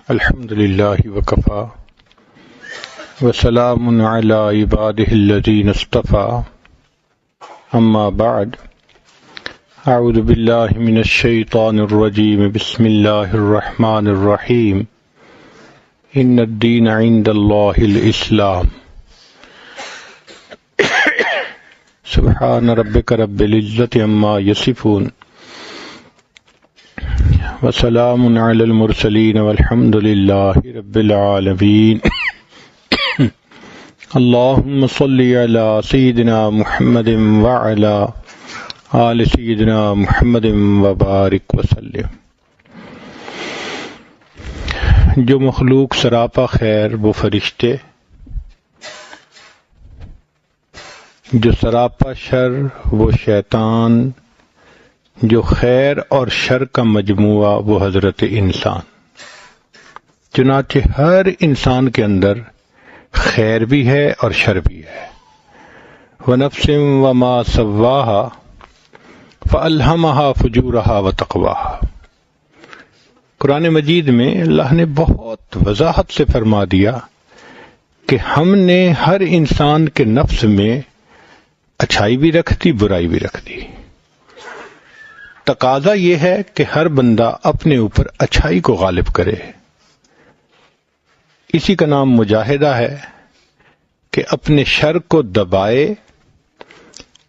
الحمد للہ وکفا وسلام علی عبادہ الذین اصطفیٰ اما بعد اعوذ باللہ من الشیطان الرجیم بسم اللہ الرحمن الرحیم ان الدین عند اللہ الاسلام سبحان ربک رب العزت عما یصفون وسلام علی المرسلین والحمد للہ رب العالمین اللہم صلی علی سیدنا محمد وعلی آل سیدنا محمد وبارک وسلم۔ جو مخلوق سراپا خیر وہ فرشتے، جو سراپا شر وہ شیطان، جو خیر اور شر کا مجموعہ وہ حضرت انسان۔ چنانچہ ہر انسان کے اندر خیر بھی ہے اور شر بھی ہے۔ وَنَفْسٍ وَمَا سَوَّاهَا فَأَلْهَمَهَا فُجُورَهَا وَتَقْوَاهَا۔ قرآن مجید میں اللہ نے بہت وضاحت سے فرما دیا کہ ہم نے ہر انسان کے نفس میں اچھائی بھی رکھ دی، برائی بھی رکھ دی۔ تقاضا یہ ہے کہ ہر بندہ اپنے اوپر اچھائی کو غالب کرے۔ اسی کا نام مجاہدہ ہے کہ اپنے شر کو دبائے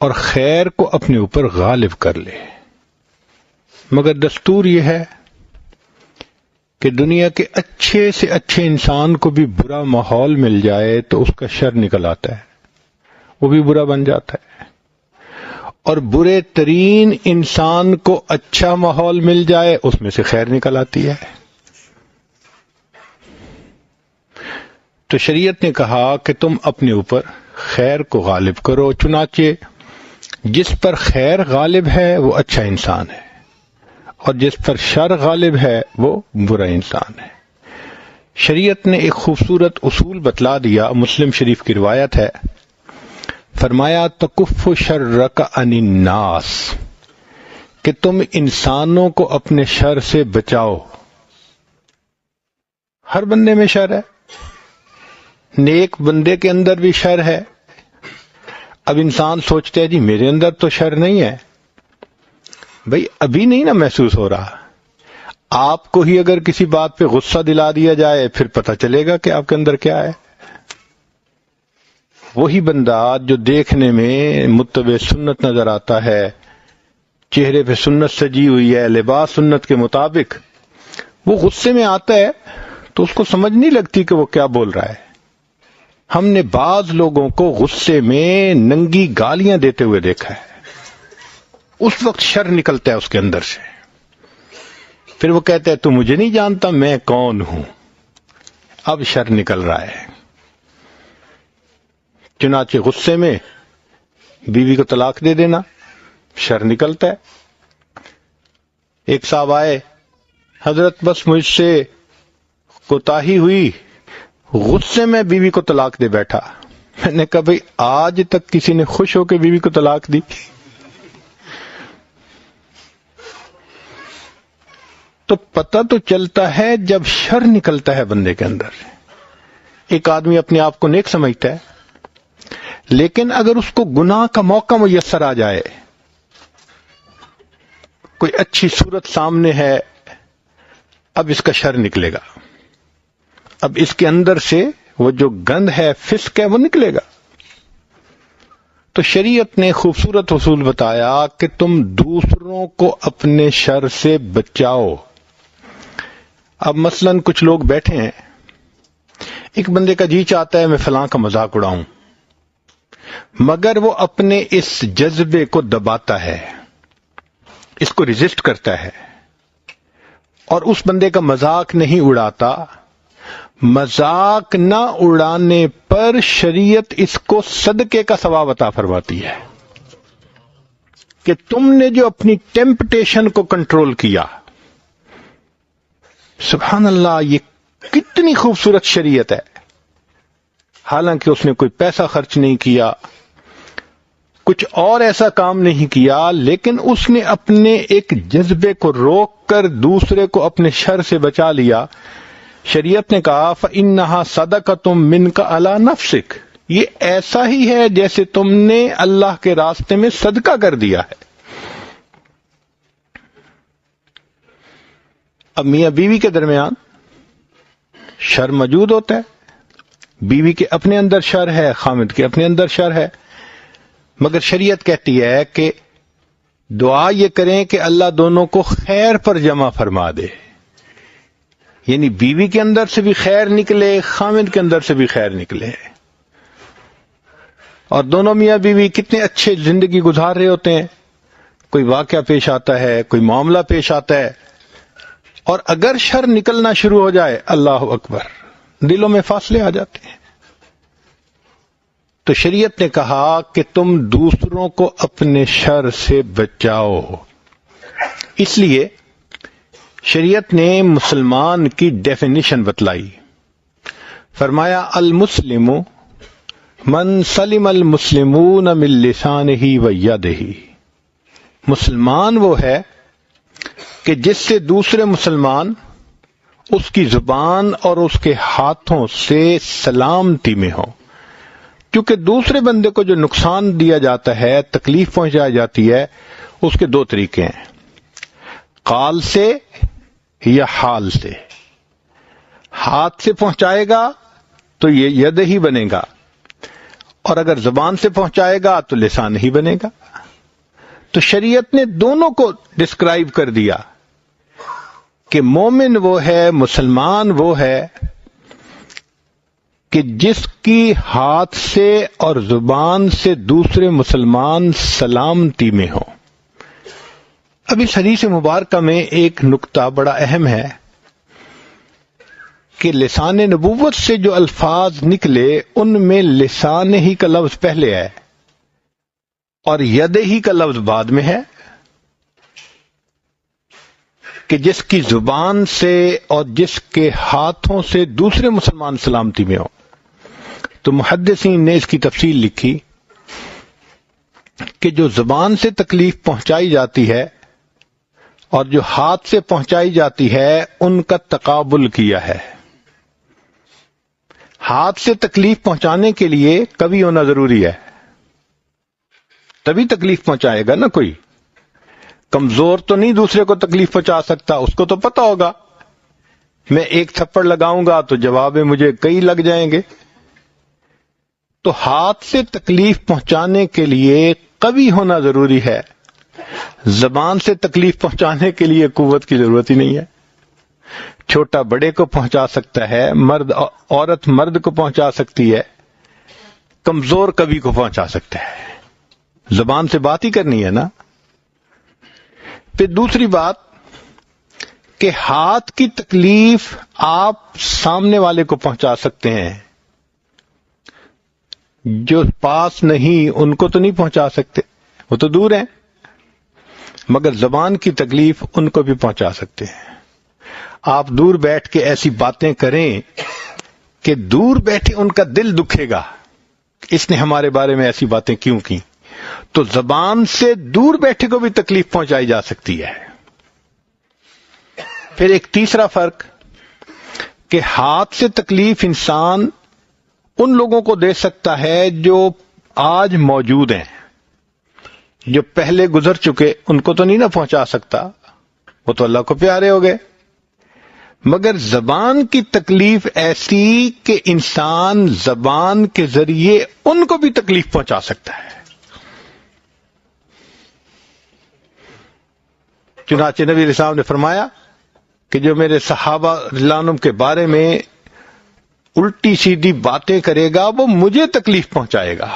اور خیر کو اپنے اوپر غالب کر لے۔ مگر دستور یہ ہے کہ دنیا کے اچھے سے اچھے انسان کو بھی برا ماحول مل جائے تو اس کا شر نکل آتا ہے، وہ بھی برا بن جاتا ہے، اور برے ترین انسان کو اچھا ماحول مل جائے اس میں سے خیر نکل آتی ہے۔ تو شریعت نے کہا کہ تم اپنے اوپر خیر کو غالب کرو، چنانچہ جس پر خیر غالب ہے وہ اچھا انسان ہے، اور جس پر شر غالب ہے وہ برا انسان ہے۔ شریعت نے ایک خوبصورت اصول بتلا دیا، مسلم شریف کی روایت ہے، فرمایا تکف شرک عن الناس، کہ تم انسانوں کو اپنے شر سے بچاؤ۔ ہر بندے میں شر ہے، نیک بندے کے اندر بھی شر ہے۔ اب انسان سوچتے ہیں جی میرے اندر تو شر نہیں ہے، بھئی ابھی نہیں نا محسوس ہو رہا۔ آپ کو ہی اگر کسی بات پہ غصہ دلا دیا جائے پھر پتہ چلے گا کہ آپ کے اندر کیا ہے۔ وہی بندہ جو دیکھنے میں متبع سنت نظر آتا ہے، چہرے پہ سنت سجی ہوئی ہے، لباس سنت کے مطابق، وہ غصے میں آتا ہے تو اس کو سمجھ نہیں لگتی کہ وہ کیا بول رہا ہے۔ ہم نے بعض لوگوں کو غصے میں ننگی گالیاں دیتے ہوئے دیکھا ہے، اس وقت شر نکلتا ہے اس کے اندر سے، پھر وہ کہتا ہے تو مجھے نہیں جانتا میں کون ہوں، اب شر نکل رہا ہے۔ چنانچہ غصے میں بیوی کو طلاق دے دینا، شر نکلتا ہے۔ ایک صاحب آئے، حضرت بس مجھ سے کوتاہی ہوئی، غصے میں بیوی کو طلاق دے بیٹھا۔ میں نے کہا بھئی آج تک کسی نے خوش ہو کے بیوی کو طلاق دی؟ تو پتہ تو چلتا ہے جب شر نکلتا ہے بندے کے اندر۔ ایک آدمی اپنے آپ کو نیک سمجھتا ہے، لیکن اگر اس کو گناہ کا موقع میسر آ جائے، کوئی اچھی صورت سامنے ہے، اب اس کا شر نکلے گا، اب اس کے اندر سے وہ جو گند ہے، فسق ہے، وہ نکلے گا۔ تو شریعت نے خوبصورت اصول بتایا کہ تم دوسروں کو اپنے شر سے بچاؤ۔ اب مثلاً کچھ لوگ بیٹھے ہیں، ایک بندے کا جی چاہتا ہے میں فلاں کا مذاق اڑاؤں، مگر وہ اپنے اس جذبے کو دباتا ہے، اس کو ریزسٹ کرتا ہے، اور اس بندے کا مذاق نہیں اڑاتا۔ مذاق نہ اڑانے پر شریعت اس کو صدقے کا ثواب عطا فرماتی ہے کہ تم نے جو اپنی ٹیمپٹیشن کو کنٹرول کیا۔ سبحان اللہ، یہ کتنی خوبصورت شریعت ہے۔ حالانکہ اس نے کوئی پیسہ خرچ نہیں کیا، کچھ اور ایسا کام نہیں کیا، لیکن اس نے اپنے ایک جذبے کو روک کر دوسرے کو اپنے شر سے بچا لیا۔ شریعت نے کہا فَإِنَّهَا صَدَقَةٌ مِّنْكَ عَلَى نَفْسِكَ، یہ ایسا ہی ہے جیسے تم نے اللہ کے راستے میں صدقہ کر دیا ہے۔ اب میاں بیوی کے درمیان شر موجود ہوتا ہے، بیوی کے اپنے اندر شر ہے، خامد کے اپنے اندر شر ہے، مگر شریعت کہتی ہے کہ دعا یہ کریں کہ اللہ دونوں کو خیر پر جمع فرما دے، یعنی بیوی کے اندر سے بھی خیر نکلے، خامد کے اندر سے بھی خیر نکلے، اور دونوں میاں بیوی کتنے اچھے زندگی گزار رہے ہوتے ہیں، کوئی واقعہ پیش آتا ہے، کوئی معاملہ پیش آتا ہے، اور اگر شر نکلنا شروع ہو جائے، اللہ اکبر، دلوں میں فاصلے آ جاتے ہیں۔ تو شریعت نے کہا کہ تم دوسروں کو اپنے شر سے بچاؤ، اس لیے شریعت نے مسلمان کی ڈیفینیشن بتلائی، فرمایا المسلم من سلم المسلمون من لسانہ و یدہ، مسلمان وہ ہے کہ جس سے دوسرے مسلمان اس کی زبان اور اس کے ہاتھوں سے سلامتی میں ہو، کیونکہ دوسرے بندے کو جو نقصان دیا جاتا ہے، تکلیف پہنچائی جاتی ہے، اس کے دو طریقے ہیں، قال سے یا حال سے۔ ہاتھ سے پہنچائے گا تو یہ ید ہی بنے گا، اور اگر زبان سے پہنچائے گا تو لسان ہی بنے گا۔ تو شریعت نے دونوں کو ڈسکرائب کر دیا کہ مومن وہ ہے، مسلمان وہ ہے کہ جس کی ہاتھ سے اور زبان سے دوسرے مسلمان سلامتی میں ہو۔ اب اس حدیث مبارکہ میں ایک نکتہ بڑا اہم ہے کہ لسان نبوت سے جو الفاظ نکلے ان میں لسان ہی کا لفظ پہلے ہے اور ید ہی کا لفظ بعد میں ہے، کہ جس کی زبان سے اور جس کے ہاتھوں سے دوسرے مسلمان سلامتی میں ہو۔ تو محدثین نے اس کی تفصیل لکھی کہ جو زبان سے تکلیف پہنچائی جاتی ہے اور جو ہاتھ سے پہنچائی جاتی ہے ان کا تقابل کیا ہے۔ ہاتھ سے تکلیف پہنچانے کے لیے کبھی ہونا ضروری ہے، تبھی تکلیف پہنچائے گا نا کوئی، کمزور تو نہیں دوسرے کو تکلیف پہنچا سکتا، اس کو تو پتا ہوگا میں ایک تھپڑ لگاؤں گا تو جواب میں مجھے کئی لگ جائیں گے۔ تو ہاتھ سے تکلیف پہنچانے کے لیے قوی ہونا ضروری ہے، زبان سے تکلیف پہنچانے کے لیے قوت کی ضرورت ہی نہیں ہے۔ چھوٹا بڑے کو پہنچا سکتا ہے، مرد عورت مرد کو پہنچا سکتی ہے، کمزور کبھی کو پہنچا سکتا ہے، زبان سے بات ہی کرنی ہے نا۔ پھر دوسری بات کہ ہاتھ کی تکلیف آپ سامنے والے کو پہنچا سکتے ہیں، جو پاس نہیں ان کو تو نہیں پہنچا سکتے، وہ تو دور ہیں، مگر زبان کی تکلیف ان کو بھی پہنچا سکتے ہیں۔ آپ دور بیٹھ کے ایسی باتیں کریں کہ دور بیٹھے ان کا دل دکھے گا، اس نے ہمارے بارے میں ایسی باتیں کیوں کی، تو زبان سے دور بیٹھے کو بھی تکلیف پہنچائی جا سکتی ہے۔ پھر ایک تیسرا فرق کہ ہاتھ سے تکلیف انسان ان لوگوں کو دے سکتا ہے جو آج موجود ہیں، جو پہلے گزر چکے ان کو تو نہیں نہ پہنچا سکتا، وہ تو اللہ کو پیارے ہو گئے، مگر زبان کی تکلیف ایسی کہ انسان زبان کے ذریعے ان کو بھی تکلیف پہنچا سکتا ہے۔ چنانچہ نبی علیہ السلام نے فرمایا کہ جو میرے صحابہ رضی اللہ عنہم کے بارے میں الٹی سیدھی باتیں کرے گا وہ مجھے تکلیف پہنچائے گا۔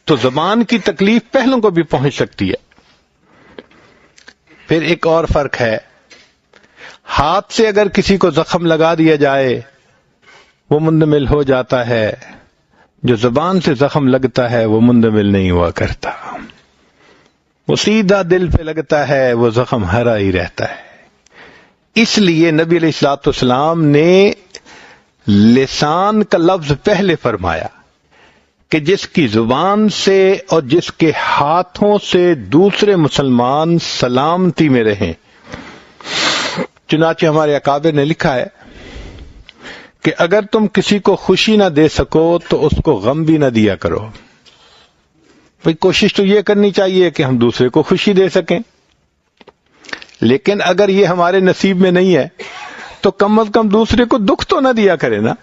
تو زبان کی تکلیف پہلوں کو بھی پہنچ سکتی ہے۔ پھر ایک اور فرق ہے، ہاتھ سے اگر کسی کو زخم لگا دیا جائے وہ مندمل ہو جاتا ہے، جو زبان سے زخم لگتا ہے وہ مندمل نہیں ہوا کرتا، وہ سیدھا دل پہ لگتا ہے، وہ زخم ہرا ہی رہتا ہے۔ اس لیے نبی علیہ الصلوۃ والسلام نے لسان کا لفظ پہلے فرمایا کہ جس کی زبان سے اور جس کے ہاتھوں سے دوسرے مسلمان سلامتی میں رہیں۔ چنانچہ ہمارے اکابر نے لکھا ہے کہ اگر تم کسی کو خوشی نہ دے سکو تو اس کو غم بھی نہ دیا کرو. بھئی کوشش تو یہ کرنی چاہیے کہ ہم دوسرے کو خوشی دے سکیں، لیکن اگر یہ ہمارے نصیب میں نہیں ہے تو کم از کم دوسرے کو دکھ تو نہ دیا کرے نا.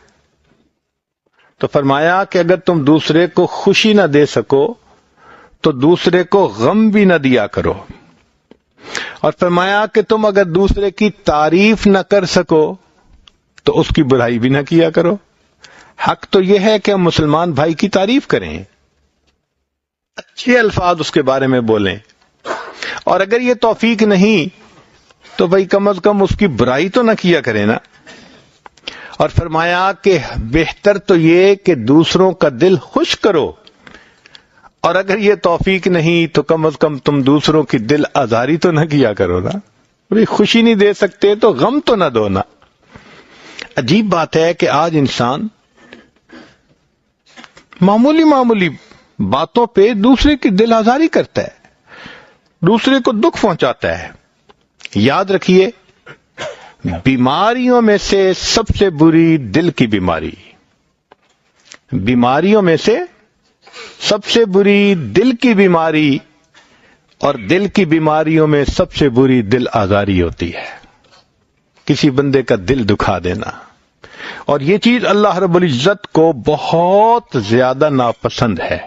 تو فرمایا کہ اگر تم دوسرے کو خوشی نہ دے سکو تو دوسرے کو غم بھی نہ دیا کرو. اور فرمایا کہ تم اگر دوسرے کی تعریف نہ کر سکو تو اس کی برائی بھی نہ کیا کرو. حق تو یہ ہے کہ ہم مسلمان بھائی کی تعریف کریں، اچھے الفاظ اس کے بارے میں بولیں، اور اگر یہ توفیق نہیں تو بھائی کم از کم اس کی برائی تو نہ کیا کریں نا. اور فرمایا کہ بہتر تو یہ کہ دوسروں کا دل خوش کرو، اور اگر یہ توفیق نہیں تو کم از کم تم دوسروں کی دل آزاری تو نہ کیا کرو نا. بھائی خوشی نہیں دے سکتے تو غم تو نہ دو نا. عجیب بات ہے کہ آج انسان معمولی باتوں پہ دوسرے کی دل آزاری کرتا ہے، دوسرے کو دکھ پہنچاتا ہے. یاد رکھیے، بیماریوں میں سے سب سے بری دل کی بیماری، بیماریوں میں سے سب سے بری دل کی بیماری، اور دل کی بیماریوں میں سب سے بری دل آزاری ہوتی ہے، کسی بندے کا دل دکھا دینا. اور یہ چیز اللہ رب العزت کو بہت زیادہ ناپسند ہے.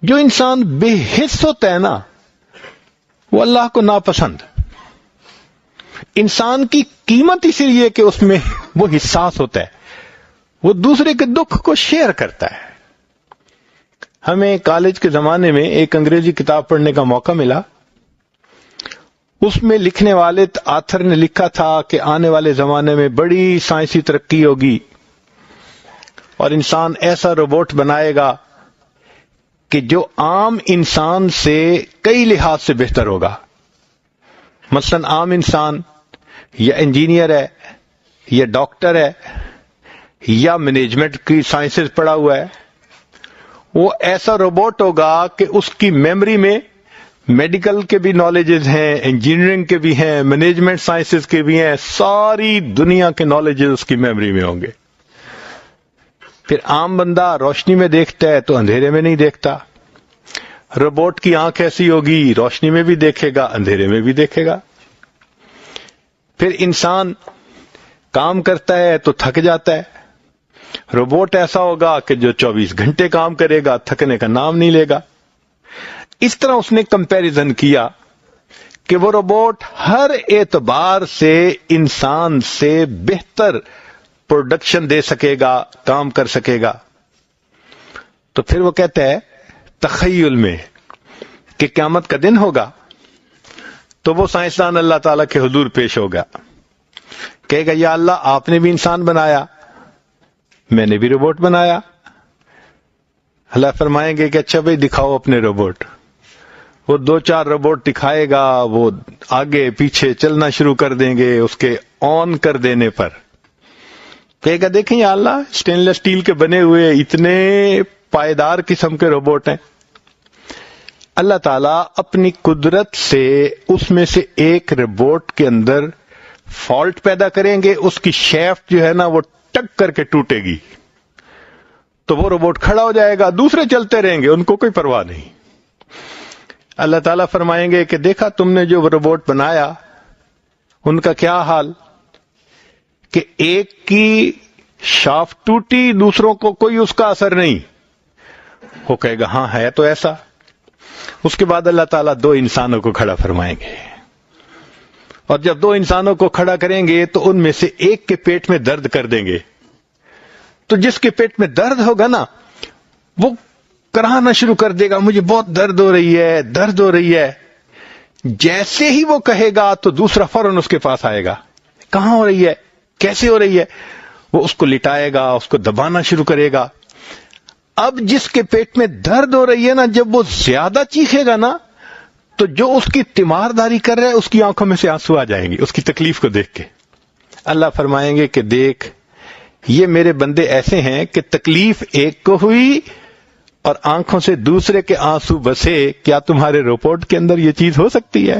جو انسان بے حس ہوتا ہے نا وہ اللہ کو ناپسند. انسان کی قیمت اسی لیے کہ اس میں وہ حساس ہوتا ہے، وہ دوسرے کے دکھ کو شیئر کرتا ہے. ہمیں کالج کے زمانے میں ایک انگریزی کتاب پڑھنے کا موقع ملا. اس میں لکھنے والے آتھر نے لکھا تھا کہ آنے والے زمانے میں بڑی سائنسی ترقی ہوگی اور انسان ایسا روبوٹ بنائے گا کہ جو عام انسان سے کئی لحاظ سے بہتر ہوگا. مثلا عام انسان یا انجینئر ہے یا ڈاکٹر ہے یا مینجمنٹ کی سائنسز پڑھا ہوا ہے، وہ ایسا روبوٹ ہوگا کہ اس کی میموری میں میڈیکل کے بھی نالجز ہیں، انجینئرنگ کے بھی ہیں، مینجمنٹ سائنسز کے بھی ہیں، ساری دنیا کے نالجز اس کی میموری میں ہوں گے. پھر عام بندہ روشنی میں دیکھتا ہے تو اندھیرے میں نہیں دیکھتا. روبوٹ کی آنکھ ایسی ہوگی، روشنی میں بھی دیکھے گا، اندھیرے میں بھی دیکھے گا. پھر انسان کام کرتا ہے تو تھک جاتا ہے، روبوٹ ایسا ہوگا کہ جو 24 گھنٹے کام کرے گا، تھکنے کا نام نہیں لے گا. اس طرح اس نے کمپیریزن کیا کہ وہ روبوٹ ہر اعتبار سے انسان سے بہتر پروڈکشن دے سکے گا، کام کر سکے گا. تو پھر وہ کہتا ہے تخیل میں کہ قیامت کا دن ہوگا تو وہ سائنسدان اللہ تعالیٰ کے حضور پیش ہوگا، کہے گا یا اللہ آپ نے بھی انسان بنایا، میں نے بھی روبوٹ بنایا. اللہ فرمائیں گے کہ اچھا بھائی دکھاؤ اپنے روبوٹ. وہ 2-4 روبوٹ دکھائے گا، وہ آگے پیچھے چلنا شروع کر دیں گے اس کے آن کر دینے پر. کہے گا دیکھیں یا اللہ سٹین لیس اسٹیل کے بنے ہوئے اتنے پائیدار قسم کے روبوٹ ہیں. اللہ تعالیٰ اپنی قدرت سے اس میں سے ایک روبوٹ کے اندر فالٹ پیدا کریں گے، اس کی شیفٹ جو ہے نا وہ ٹک کر کے ٹوٹے گی تو وہ روبوٹ کھڑا ہو جائے گا، دوسرے چلتے رہیں گے، ان کو کوئی پرواہ نہیں. اللہ تعالیٰ فرمائیں گے کہ دیکھا تم نے جو روبوٹ بنایا ان کا کیا حال، کہ ایک کی شافٹ ٹوٹی دوسروں کو کوئی اس کا اثر نہیں. وہ کہے گا ہاں ہے تو ایسا. اس کے بعد اللہ تعالیٰ 2 انسانوں کو کھڑا فرمائیں گے، اور جب 2 انسانوں کو کھڑا کریں گے تو ان میں سے ایک کے پیٹ میں درد کر دیں گے. تو جس کے پیٹ میں درد ہوگا نا وہ کرانا شروع کر دے گا مجھے بہت درد ہو رہی ہے، درد ہو رہی ہے. جیسے ہی وہ کہے گا تو دوسرا فوراً اس کے پاس آئے گا، کہاں ہو رہی ہے، کیسے ہو رہی ہے. وہ اس کو لٹائے گا، اس کو دبانا شروع کرے گا. اب جس کے پیٹ میں درد ہو رہی ہے نا، جب وہ زیادہ چیخے گا نا تو جو اس کی تیمارداری کر رہا ہے اس کی آنکھوں میں سے آنسو آ جائیں گے اس کی تکلیف کو دیکھ کے. اللہ فرمائیں گے کہ دیکھ یہ میرے بندے ایسے ہیں کہ تکلیف ایک کو ہوئی اور آنکھوں سے دوسرے کے آنسو بسے. کیا تمہارے روبوٹ کے اندر یہ چیز ہو سکتی ہے؟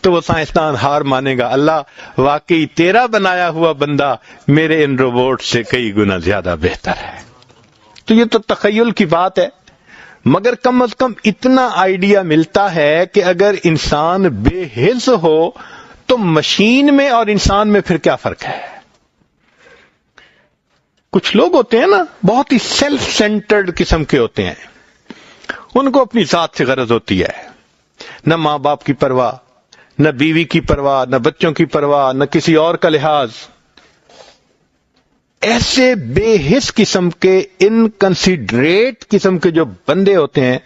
تو وہ سائنسدان ہار مانے گا، اللہ واقعی تیرا بنایا ہوا بندہ میرے ان روبوٹ سے کئی گنا زیادہ بہتر ہے۔ تو یہ تو تخیل کی بات ہے، مگر کم از کم اتنا آئیڈیا ملتا ہے کہ اگر انسان بے حس ہو تو مشین میں اور انسان میں پھر کیا فرق ہے؟ کچھ لوگ ہوتے ہیں نا بہت ہی سیلف سینٹرڈ قسم کے ہوتے ہیں، ان کو اپنی ذات سے غرض ہوتی ہے، نہ ماں باپ کی پرواہ، نہ بیوی کی پرواہ، نہ بچوں کی پرواہ، نہ کسی اور کا لحاظ۔ ایسے بے حس قسم کے انکنسیڈریٹ قسم کے جو بندے ہوتے ہیں،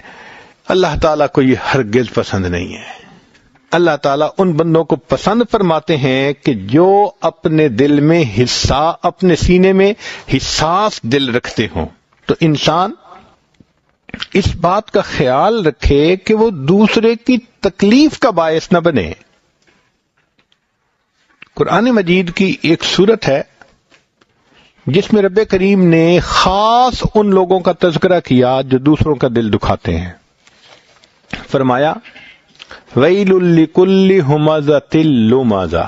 اللہ تعالیٰ کو یہ ہرگز پسند نہیں ہے۔ اللہ تعالیٰ ان بندوں کو پسند فرماتے ہیں کہ جو اپنے دل میں اپنے سینے میں حساس دل رکھتے ہوں۔ تو انسان اس بات کا خیال رکھے کہ وہ دوسرے کی تکلیف کا باعث نہ بنے۔ قرآن مجید کی ایک سورت ہے جس میں رب کریم نے خاص ان لوگوں کا تذکرہ کیا جو دوسروں کا دل دکھاتے ہیں۔ فرمایا ویل لکل ہمزۃ لمزہ،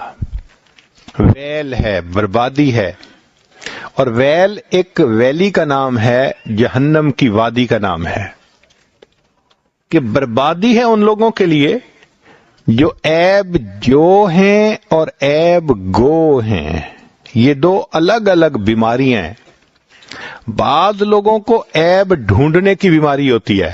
ویل ہے، بربادی ہے، اور ویل ایک ویلی کا نام ہے، جہنم کی وادی کا نام ہے، کہ بربادی ہے ان لوگوں کے لیے جو عیب جو ہیں اور عیب گو ہیں۔ یہ دو الگ الگ بیماریاں ہیں۔ بعض لوگوں کو عیب ڈھونڈنے کی بیماری ہوتی ہے،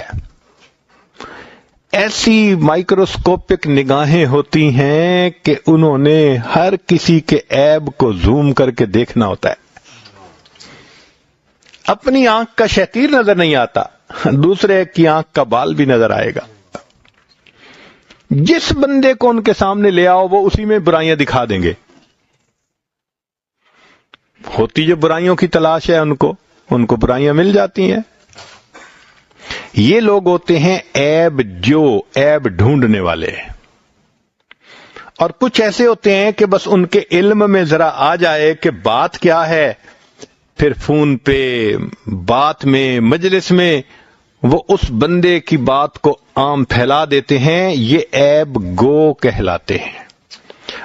ایسی مائکروسکوپک نگاہیں ہوتی ہیں کہ انہوں نے ہر کسی کے عیب کو زوم کر کے دیکھنا ہوتا ہے۔ اپنی آنکھ کا شتیر نظر نہیں آتا، دوسرے کی آنکھ کا بال بھی نظر آئے گا۔ جس بندے کو ان کے سامنے لے آؤ وہ اسی میں برائیاں دکھا دیں گے۔ ہوتی جو برائیوں کی تلاش ہے ان کو برائیاں مل جاتی ہیں۔ یہ لوگ ہوتے ہیں عیب ڈھونڈنے والے، اور کچھ ایسے ہوتے ہیں کہ بس ان کے علم میں ذرا آ جائے کہ بات کیا ہے، پھر فون پہ، بات میں، مجلس میں وہ اس بندے کی بات کو عام پھیلا دیتے ہیں۔ یہ عیب گو کہلاتے ہیں۔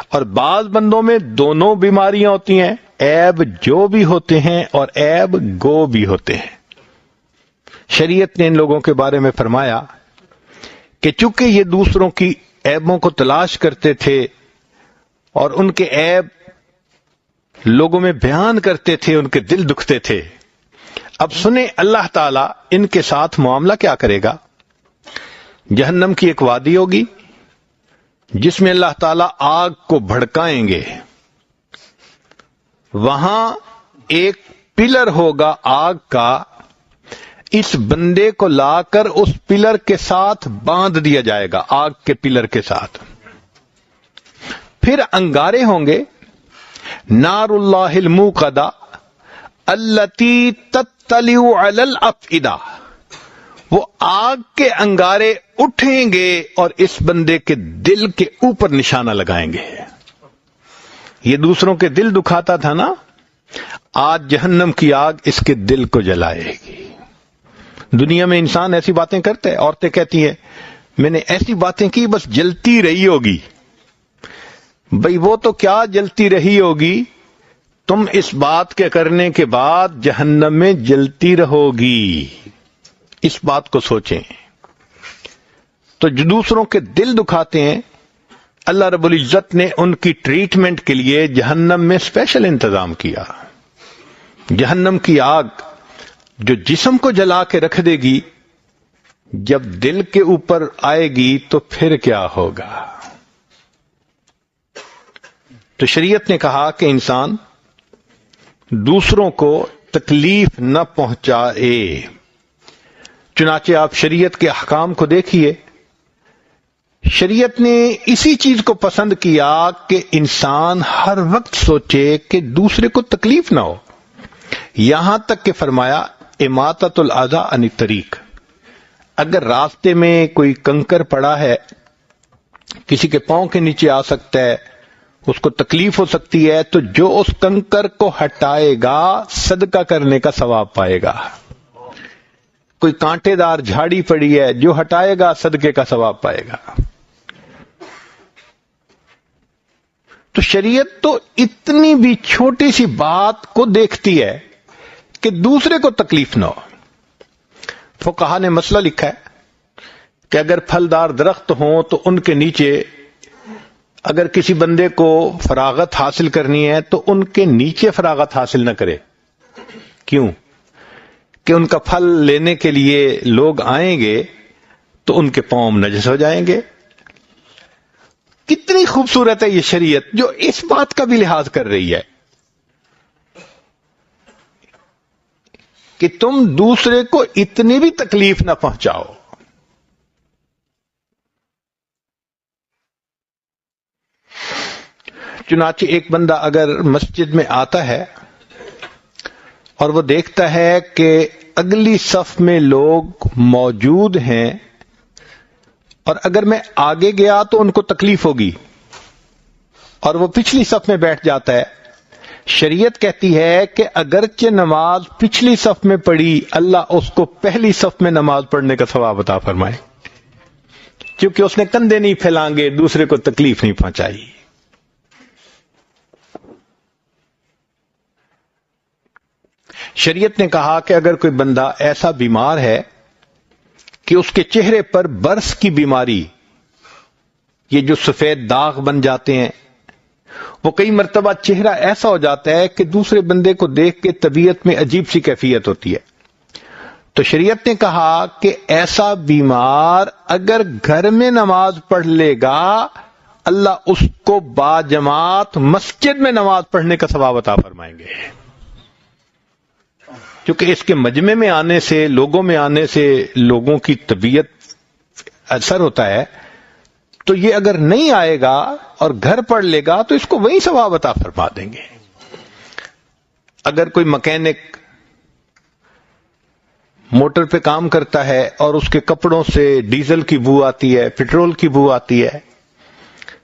اور بعض بندوں میں دونوں بیماریاں ہوتی ہیں، عیب جو بھی ہوتے ہیں اور عیب گو بھی ہوتے ہیں۔ شریعت نے ان لوگوں کے بارے میں فرمایا کہ چونکہ یہ دوسروں کی عیبوں کو تلاش کرتے تھے اور ان کے عیب لوگوں میں بیان کرتے تھے، ان کے دل دکھتے تھے، اب سنیں اللہ تعالیٰ ان کے ساتھ معاملہ کیا کرے گا۔ جہنم کی ایک وادی ہوگی جس میں اللہ تعالیٰ آگ کو بھڑکائیں گے، وہاں ایک پلر ہوگا آگ کا، اس بندے کو لا کر اس پلر کے ساتھ باندھ دیا جائے گا، آگ کے پلر کے ساتھ۔ پھر انگارے ہوں گے، نار اللہ الموقدہ التی تطلع علی الافئدہ، وہ آگ کے انگارے اٹھیں گے اور اس بندے کے دل کے اوپر نشانہ لگائیں گے۔ یہ دوسروں کے دل دکھاتا تھا نا، آج جہنم کی آگ اس کے دل کو جلائے گی۔ دنیا میں انسان ایسی باتیں کرتے ہیں، عورتیں کہتی ہیں میں نے ایسی باتیں کی بس جلتی رہی ہوگی۔ بھئی وہ تو کیا جلتی رہی ہوگی، تم اس بات کے کرنے کے بعد جہنم میں جلتی رہو گی۔ اس بات کو سوچیں۔ تو جو دوسروں کے دل دکھاتے ہیں، اللہ رب العزت نے ان کی ٹریٹمنٹ کے لیے جہنم میں اسپیشل انتظام کیا۔ جہنم کی آگ جو جسم کو جلا کے رکھ دے گی، جب دل کے اوپر آئے گی تو پھر کیا ہوگا۔ تو شریعت نے کہا کہ انسان دوسروں کو تکلیف نہ پہنچائے۔ چنانچہ آپ شریعت کے احکام کو دیکھیے، شریعت نے اسی چیز کو پسند کیا کہ انسان ہر وقت سوچے کہ دوسرے کو تکلیف نہ ہو۔ یہاں تک کہ فرمایا اماطۃ الاذی عن الطریق، اگر راستے میں کوئی کنکر پڑا ہے، کسی کے پاؤں کے نیچے آ سکتا ہے، اس کو تکلیف ہو سکتی ہے، تو جو اس کنکر کو ہٹائے گا صدقہ کرنے کا ثواب پائے گا۔ کوئی کانٹے دار جھاڑی پڑی ہے، جو ہٹائے گا صدقے کا ثواب پائے گا۔ تو شریعت تو اتنی بھی چھوٹی سی بات کو دیکھتی ہے کہ دوسرے کو تکلیف نہ ہو. فقہا نے مسئلہ لکھا ہے کہ اگر پھلدار درخت ہوں تو ان کے نیچے اگر کسی بندے کو فراغت حاصل کرنی ہے تو ان کے نیچے فراغت حاصل نہ کرے. کیوں؟ کہ ان کا پھل لینے کے لیے لوگ آئیں گے تو ان کے پاؤں نجس ہو جائیں گے. کتنی خوبصورت ہے یہ شریعت جو اس بات کا بھی لحاظ کر رہی ہے کہ تم دوسرے کو اتنی بھی تکلیف نہ پہنچاؤ. چنانچہ ایک بندہ اگر مسجد میں آتا ہے اور وہ دیکھتا ہے کہ اگلی صف میں لوگ موجود ہیں اور اگر میں آگے گیا تو ان کو تکلیف ہوگی اور وہ پچھلی صف میں بیٹھ جاتا ہے. شریعت کہتی ہے کہ اگرچہ نماز پچھلی صف میں پڑھی اللہ اس کو پہلی صف میں نماز پڑھنے کا ثواب عطا فرمائے, کیونکہ اس نے کندھے نہیں پھیلانگے, دوسرے کو تکلیف نہیں پہنچائی. شریعت نے کہا کہ اگر کوئی بندہ ایسا بیمار ہے کہ اس کے چہرے پر برس کی بیماری, یہ جو سفید داغ بن جاتے ہیں, وہ کئی مرتبہ چہرہ ایسا ہو جاتا ہے کہ دوسرے بندے کو دیکھ کے طبیعت میں عجیب سی کیفیت ہوتی ہے, تو شریعت نے کہا کہ ایسا بیمار اگر گھر میں نماز پڑھ لے گا اللہ اس کو باجماعت مسجد میں نماز پڑھنے کا ثواب عطا فرمائیں گے. کیونکہ اس کے مجمع میں آنے سے, لوگوں میں آنے سے لوگوں کی طبیعت اثر ہوتا ہے, تو یہ اگر نہیں آئے گا اور گھر پڑھ لے گا تو اس کو وہی ثواب عطا فرما دیں گے. اگر کوئی مکینک موٹر پہ کام کرتا ہے اور اس کے کپڑوں سے ڈیزل کی بو آتی ہے, پٹرول کی بو آتی ہے,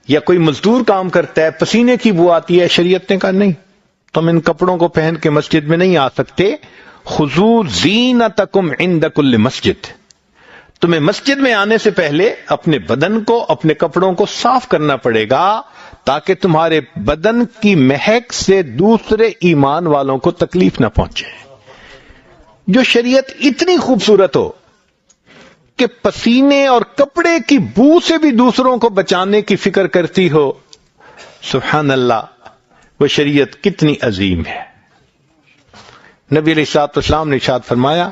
یا کوئی مزدور کام کرتا ہے پسینے کی بو آتی ہے, شریعت نے کہا نہیں, تم ان کپڑوں کو پہن کے مسجد میں نہیں آ سکتے. خذوا زینتکم عند کل مسجد, تمہیں مسجد میں آنے سے پہلے اپنے بدن کو, اپنے کپڑوں کو صاف کرنا پڑے گا تاکہ تمہارے بدن کی مہک سے دوسرے ایمان والوں کو تکلیف نہ پہنچے. جو شریعت اتنی خوبصورت ہو کہ پسینے اور کپڑے کی بو سے بھی دوسروں کو بچانے کی فکر کرتی ہو, سبحان اللہ, وہ شریعت کتنی عظیم ہے. نبی علیہ الصلوۃ والسلام نے ارشاد فرمایا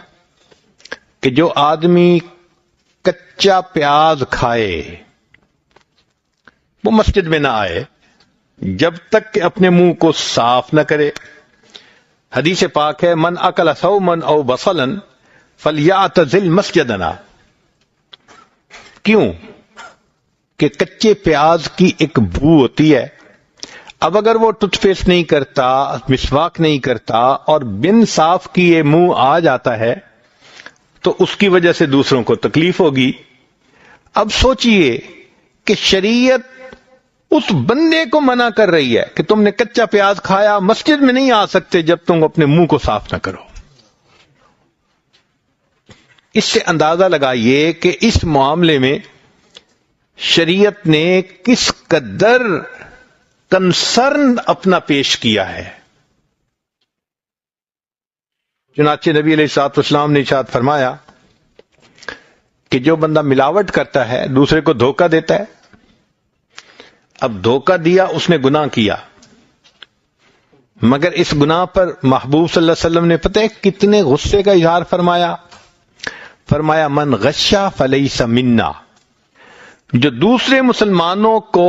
کہ جو آدمی کچا پیاز کھائے وہ مسجد میں نہ آئے جب تک کہ اپنے منہ کو صاف نہ کرے. حدیث پاک ہے من اکل ثوما او بصلا فلیعتزل مسجدنا. کیوں؟ کہ کچے پیاز کی ایک بو ہوتی ہے. اب اگر وہ ٹوتھ پیسٹ نہیں کرتا, مسواک نہیں کرتا اور بن صاف کیے منہ آ جاتا ہے تو اس کی وجہ سے دوسروں کو تکلیف ہوگی. اب سوچئے کہ شریعت اس بندے کو منع کر رہی ہے کہ تم نے کچا پیاز کھایا, مسجد میں نہیں آ سکتے جب تم اپنے منہ کو صاف نہ کرو. اس سے اندازہ لگائیے کہ اس معاملے میں شریعت نے کس قدر کنسرن اپنا پیش کیا ہے. چنانچہ نبی علیہ الصلوۃ والسلام نے ارشاد فرمایا کہ جو بندہ ملاوٹ کرتا ہے, دوسرے کو دھوکہ دیتا ہے, اب دھوکہ دیا, اس نے گناہ کیا, مگر اس گناہ پر محبوب صلی اللہ علیہ وسلم نے پتہ ہے کتنے غصے کا اظہار فرمایا. فرمایا من غشا فلیس منا, جو دوسرے مسلمانوں کو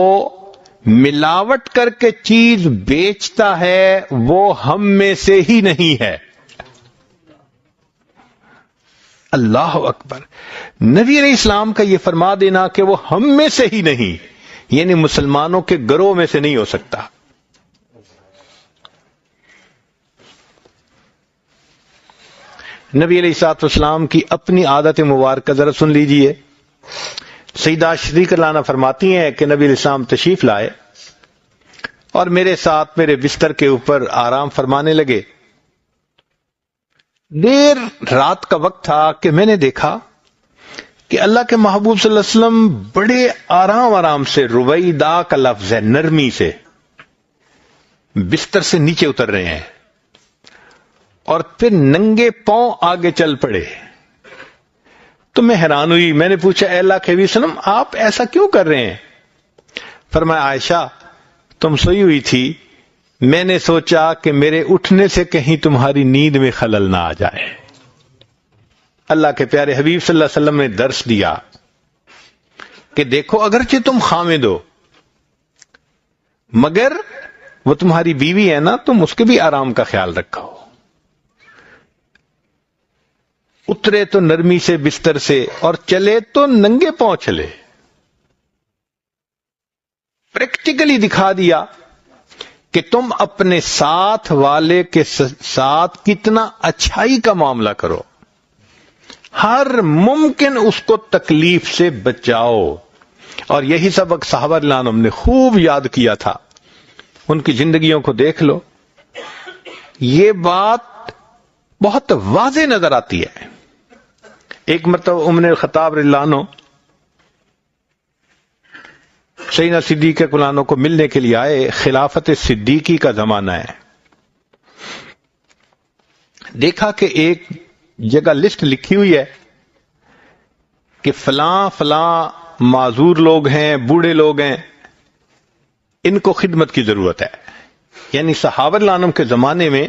ملاوٹ کر کے چیز بیچتا ہے وہ ہم میں سے ہی نہیں ہے. اللہ اکبر. نبی علیہ السلام کا یہ فرما دینا کہ وہ ہم میں سے ہی نہیں, یعنی مسلمانوں کے گروہ میں سے نہیں ہو سکتا. نبی علیہ الصلوۃ والسلام کی اپنی عادت مبارکہ ذرا سن لیجئے. سیدہ شریک لانا فرماتی ہیں کہ نبی علیہ السلام تشریف لائے اور میرے ساتھ میرے بستر کے اوپر آرام فرمانے لگے. دیر رات کا وقت تھا کہ میں نے دیکھا کہ اللہ کے محبوب صلی اللہ علیہ وسلم بڑے آرام سے, رویدا کا لفظ ہے, نرمی سے, بستر سے نیچے اتر رہے ہیں اور پھر ننگے پاؤں آگے چل پڑے. تو میں حیران ہوئی. میں نے پوچھا اے اللہ کے نبی صلی اللہ علیہ وسلم آپ ایسا کیوں کر رہے ہیں؟ فرمایا عائشہ تم سوئی ہوئی تھی, میں نے سوچا کہ میرے اٹھنے سے کہیں تمہاری نیند میں خلل نہ آ جائے. اللہ کے پیارے حبیب صلی اللہ علیہ وسلم نے درس دیا کہ دیکھو اگرچہ تم خامد ہو مگر وہ تمہاری بیوی ہے نا, تم اس کے بھی آرام کا خیال رکھو. اترے تو نرمی سے بستر سے اور چلے تو ننگے پاؤں چلے. پریکٹیکلی دکھا دیا کہ تم اپنے ساتھ والے کے ساتھ کتنا اچھائی کا معاملہ کرو, ہر ممکن اس کو تکلیف سے بچاؤ. اور یہی سبق صحابہ رضی اللہ عنہم نے خوب یاد کیا تھا. ان کی زندگیوں کو دیکھ لو, یہ بات بہت واضح نظر آتی ہے. ایک مرتبہ عمر الخطاب رضی اللہ عنہ سیدنا صدیق اکبر عنہ کو ملنے کے لیے آئے. خلافت صدیقی کا زمانہ ہے. دیکھا کہ ایک جگہ لسٹ لکھی ہوئی ہے کہ فلاں فلاں معذور لوگ ہیں, بوڑھے لوگ ہیں, ان کو خدمت کی ضرورت ہے. یعنی صحابہ رضی اللہ عنہم کے زمانے میں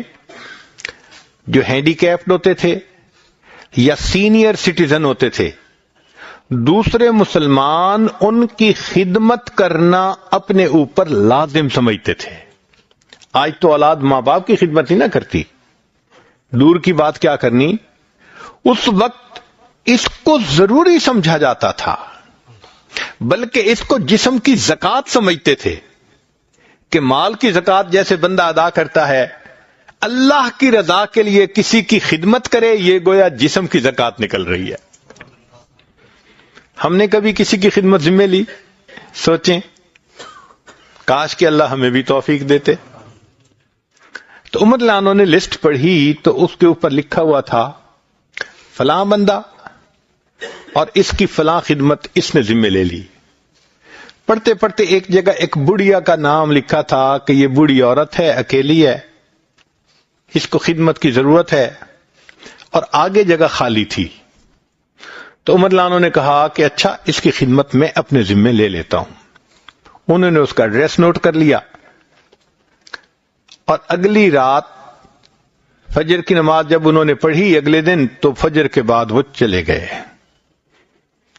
جو ہینڈی کیپڈ ہوتے تھے یا سینئر سٹیزن ہوتے تھے, دوسرے مسلمان ان کی خدمت کرنا اپنے اوپر لازم سمجھتے تھے. آج تو اولاد ماں باپ کی خدمت ہی نہ کرتی, دور کی بات کیا کرنی. اس وقت اس کو ضروری سمجھا جاتا تھا, بلکہ اس کو جسم کی زکات سمجھتے تھے کہ مال کی زکات جیسے بندہ ادا کرتا ہے, اللہ کی رضا کے لیے کسی کی خدمت کرے, یہ گویا جسم کی زکات نکل رہی ہے. ہم نے کبھی کسی کی خدمت ذمہ لی؟ سوچیں, کاش کہ اللہ ہمیں بھی توفیق دیتے. تو عمر رضی اللہ عنہ نے لسٹ پڑھی تو اس کے اوپر لکھا ہوا تھا فلاں بندہ اور اس کی فلاں خدمت اس نے ذمہ لے لی. پڑھتے پڑھتے ایک جگہ ایک بڑھیا کا نام لکھا تھا کہ یہ بوڑھی عورت ہے, اکیلی ہے, اس کو خدمت کی ضرورت ہے, اور آگے جگہ خالی تھی. تو عمر رضی اللہ عنہ نے کہا کہ اچھا اس کی خدمت میں اپنے ذمے لے لیتا ہوں. انہوں نے اس کا ایڈریس نوٹ کر لیا اور اگلی رات فجر کی نماز جب انہوں نے پڑھی اگلے دن, تو فجر کے بعد وہ چلے گئے.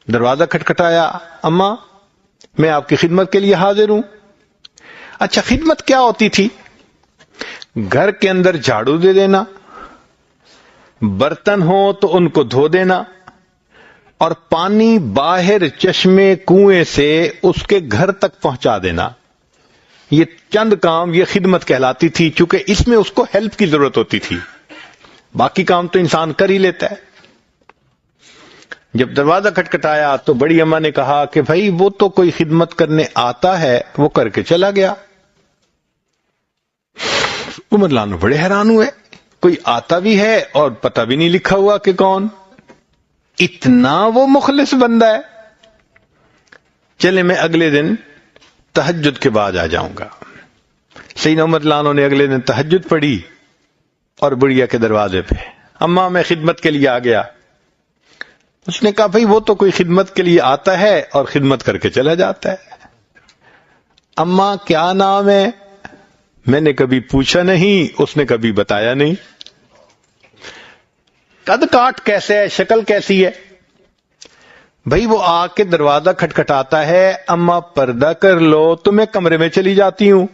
دروازہ کھٹکھٹایا, اماں میں آپ کی خدمت کے لیے حاضر ہوں. اچھا خدمت کیا ہوتی تھی؟ گھر کے اندر جھاڑو دے دینا, برتن ہو تو ان کو دھو دینا, اور پانی باہر چشمے کنویں سے اس کے گھر تک پہنچا دینا. یہ چند کام یہ خدمت کہلاتی تھی, چونکہ اس میں اس کو ہیلپ کی ضرورت ہوتی تھی, باقی کام تو انسان کر ہی لیتا ہے. جب دروازہ کھٹکھٹایا تو بڑی اماں نے کہا کہ بھائی وہ تو کوئی خدمت کرنے آتا ہے, وہ کر کے چلا گیا. عمر رضی اللہ عنہ بڑے حیران ہوئے, کوئی آتا بھی ہے اور پتہ بھی نہیں لکھا ہوا کہ کون, اتنا وہ مخلص بندہ ہے. چلے میں اگلے دن تہجد کے بعد آ جاؤں گا. سیدنا عمر رضی اللہ عنہ نے اگلے دن تہجد پڑھی اور بڑھیا کے دروازے پہ, اماں میں خدمت کے لیے آ گیا. اس نے کہا بھائی وہ تو کوئی خدمت کے لیے آتا ہے اور خدمت کر کے چلا جاتا ہے. اماں کیا نام ہے؟ میں نے کبھی پوچھا نہیں, اس نے کبھی بتایا نہیں. قد کاٹ کیسے ہے, شکل کیسی ہے؟ بھائی وہ آ کے دروازہ کھٹکھٹاتا ہے, اماں پردہ کر لو تو میں کمرے میں چلی جاتی ہوں.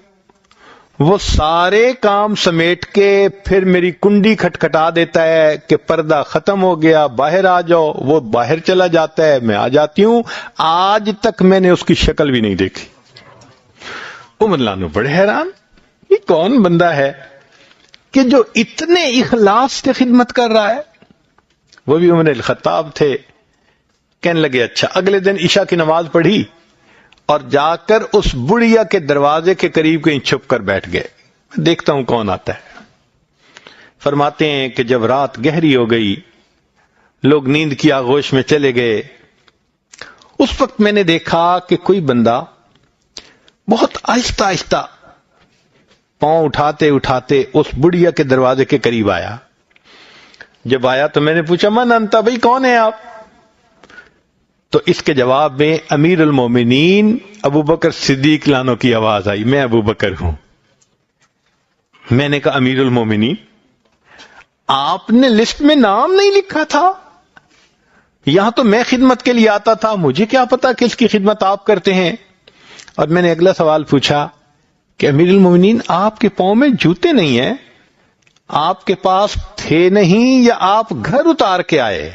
وہ سارے کام سمیٹ کے پھر میری کنڈی کھٹکھٹا دیتا ہے کہ پردہ ختم ہو گیا, باہر آ جاؤ. وہ باہر چلا جاتا ہے, میں آ جاتی ہوں. آج تک میں نے اس کی شکل بھی نہیں دیکھی. عمر رضی اللہ عنہ بڑے حیران, یہ کون بندہ ہے کہ جو اتنے اخلاص سے خدمت کر رہا ہے. وہ بھی عمر الخطاب تھے. کہنے لگے اچھا. اگلے دن عشاء کی نماز پڑھی اور جا کر اس بڑھیا کے دروازے کے قریب کہیں چھپ کر بیٹھ گئے, دیکھتا ہوں کون آتا ہے. فرماتے ہیں کہ جب رات گہری ہو گئی, لوگ نیند کی آغوش میں چلے گئے, اس وقت میں نے دیکھا کہ کوئی بندہ بہت آہستہ آہستہ پاؤں اٹھاتے اٹھاتے اس بڑھیا کے دروازے کے قریب آیا. جب آیا تو میں نے پوچھا من انت، بھائی کون ہے آپ؟ تو اس کے جواب میں امیر المومنین ابو بکر صدیق لانو کی آواز آئی. میں ابو بکر ہوں. میں نے کہا امیر المومنین، آپ نے لسٹ میں نام نہیں لکھا تھا؟ یہاں تو میں خدمت کے لیے آتا تھا، مجھے کیا پتا کس کی خدمت آپ کرتے ہیں. اور میں نے اگلا سوال پوچھا کہ امیر المومنین آپ کے پاؤں میں جوتے نہیں ہیں، آپ کے پاس تھے نہیں یا آپ گھر اتار کے آئے؟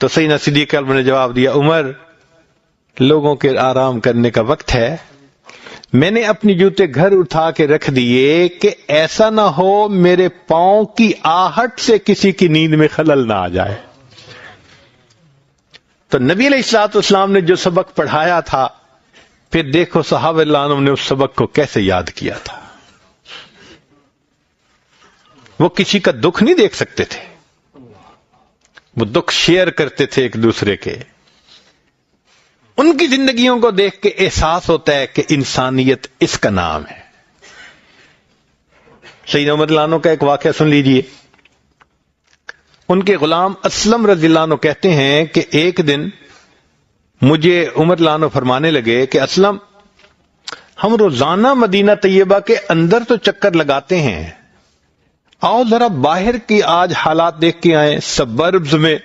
تو سیدنا صدیق اکبر نے جواب دیا عمر، لوگوں کے آرام کرنے کا وقت ہے، میں نے اپنی جوتے گھر اٹھا کے رکھ دیے کہ ایسا نہ ہو میرے پاؤں کی آہٹ سے کسی کی نیند میں خلل نہ آ جائے. تو نبی علیہ الصلوۃ والسلام نے جو سبق پڑھایا تھا، پھر دیکھو صحابہ اللہ عنہم نے اس سبق کو کیسے یاد کیا تھا. وہ کسی کا دکھ نہیں دیکھ سکتے تھے، وہ دکھ شیئر کرتے تھے ایک دوسرے کے. ان کی زندگیوں کو دیکھ کے احساس ہوتا ہے کہ انسانیت اس کا نام ہے. سیدنا عمر رضی اللہ عنہ کا ایک واقعہ سن لیجئے. ان کے غلام اسلم رضی اللہ عنہ کہتے ہیں کہ ایک دن مجھے عمر رضی اللہ عنہ فرمانے لگے کہ اسلم، ہم روزانہ مدینہ طیبہ کے اندر تو چکر لگاتے ہیں، آؤ ذرا باہر کی آج حالات دیکھ کے آئیں سبربز میں.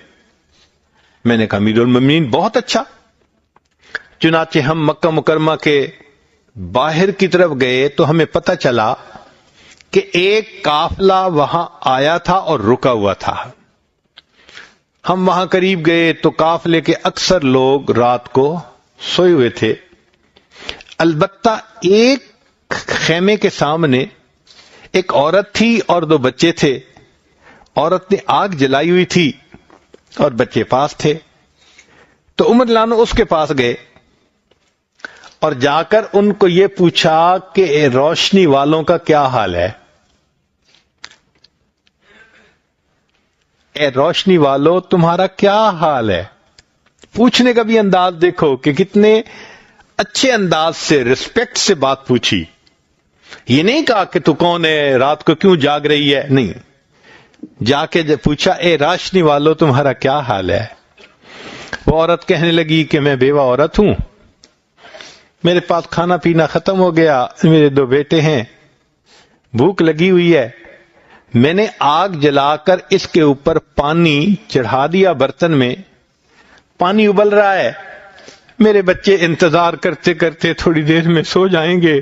میں نے کہا امیر المومنین بہت اچھا. چنانچہ ہم مکہ مکرمہ کے باہر کی طرف گئے تو ہمیں پتہ چلا کہ ایک قافلہ وہاں آیا تھا اور رکا ہوا تھا. ہم وہاں قریب گئے تو قافلے کے اکثر لوگ رات کو سوئے ہوئے تھے. البتہ ایک خیمے کے سامنے ایک عورت تھی اور 2 بچے تھے. عورت نے آگ جلائی ہوئی تھی اور بچے پاس تھے. تو عمر لانو اس کے پاس گئے اور جا کر ان کو یہ پوچھا کہ اے روشنی والوں کا کیا حال ہے؟ اے روشنی والو تمہارا کیا حال ہے؟ پوچھنے کا بھی انداز دیکھو کہ کتنے اچھے انداز سے رسپیکٹ سے بات پوچھی. یہ نہیں کہا کہ تو کون ہے، رات کو کیوں جاگ رہی ہے، نہیں، جا کے پوچھا اے روشنی والو تمہارا کیا حال ہے؟ وہ عورت کہنے لگی کہ میں بیوہ عورت ہوں، میرے پاس کھانا پینا ختم ہو گیا، میرے 2 بیٹے ہیں، بھوک لگی ہوئی ہے، میں نے آگ جلا کر اس کے اوپر پانی چڑھا دیا، برتن میں پانی ابل رہا ہے، میرے بچے انتظار کرتے کرتے تھوڑی دیر میں سو جائیں گے،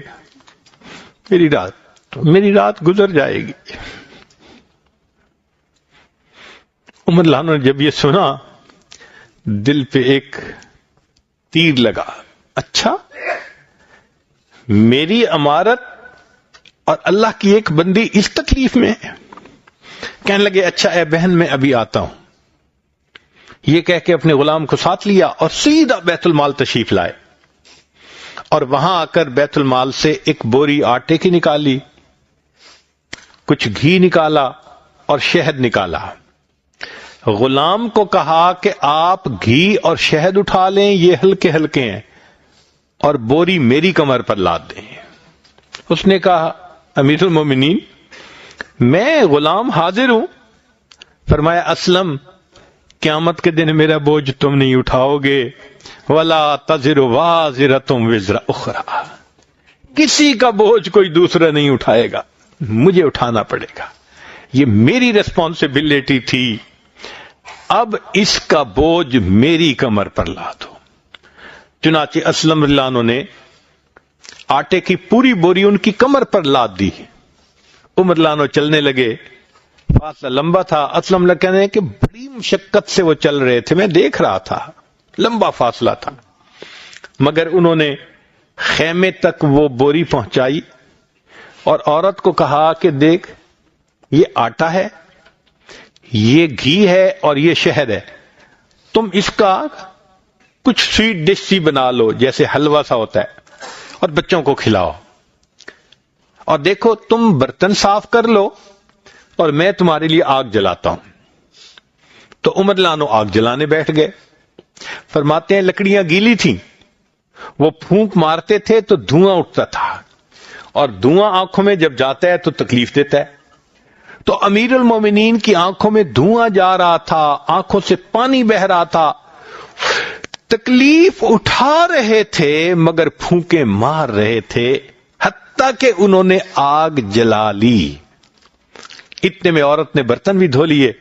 میری رات گزر جائے گی. عمر لانو نے جب یہ سنا دل پہ ایک تیر لگا. اچھا، میری امارت اور اللہ کی ایک بندی اس تکلیف میں ہے. کہنے لگے اچھا اے بہن میں ابھی آتا ہوں. یہ کہہ کے اپنے غلام کو ساتھ لیا اور سیدھا بیت المال تشریف لائے اور وہاں آ کر بیت المال سے ایک بوری آٹے کی نکالی، کچھ گھی نکالا اور شہد نکالا. غلام کو کہا کہ آپ گھی اور شہد اٹھا لیں، یہ ہلکے ہلکے ہیں، اور بوری میری کمر پر لاد دیں. اس نے کہا امیر المومنین میں غلام حاضر ہوں. فرمایا اسلم، قیامت کے دن میرا بوجھ تم نہیں اٹھاؤ گے، ولا تزر وازرۃ وزر اخرى، کسی کا بوجھ کوئی دوسرا نہیں اٹھائے گا، مجھے اٹھانا پڑے گا، یہ میری ریسپانسبلٹی تھی، اب اس کا بوجھ میری کمر پر لا دو. چنانچہ اسلم رضی اللہ عنہ نے آٹے کی پوری بوری ان کی کمر پر لاد دی. عمر رضی اللہ عنہ چلنے لگے، فاصلہ لمبا تھا. اسلم کہنے ہیں کہ بڑی مشقت سے وہ چل رہے تھے، میں دیکھ رہا تھا، لمبا فاصلہ تھا، مگر انہوں نے خیمے تک وہ بوری پہنچائی اور عورت کو کہا کہ دیکھ یہ آٹا ہے، یہ گھی ہے اور یہ شہد ہے، تم اس کا کچھ سویٹ ڈش سی بنا لو جیسے حلوہ سا ہوتا ہے اور بچوں کو کھلاؤ، اور دیکھو تم برتن صاف کر لو اور میں تمہارے لیے آگ جلاتا ہوں. تو عمر رضی اللہ عنہ آگ جلانے بیٹھ گئے. فرماتے ہیں لکڑیاں گیلی تھیں، وہ پھونک مارتے تھے تو دھواں اٹھتا تھا اور دھواں آنکھوں میں جب جاتا ہے تو تکلیف دیتا ہے. تو امیر المومنین کی آنکھوں میں دھواں جا رہا تھا, آنکھوں سے پانی بہ رہا تھا, تکلیف اٹھا رہے تھے مگر پھونکے مار رہے تھے, حتیٰ کہ انہوں نے آگ جلا لی. اتنے میں عورت نے برتن بھی دھو لیے,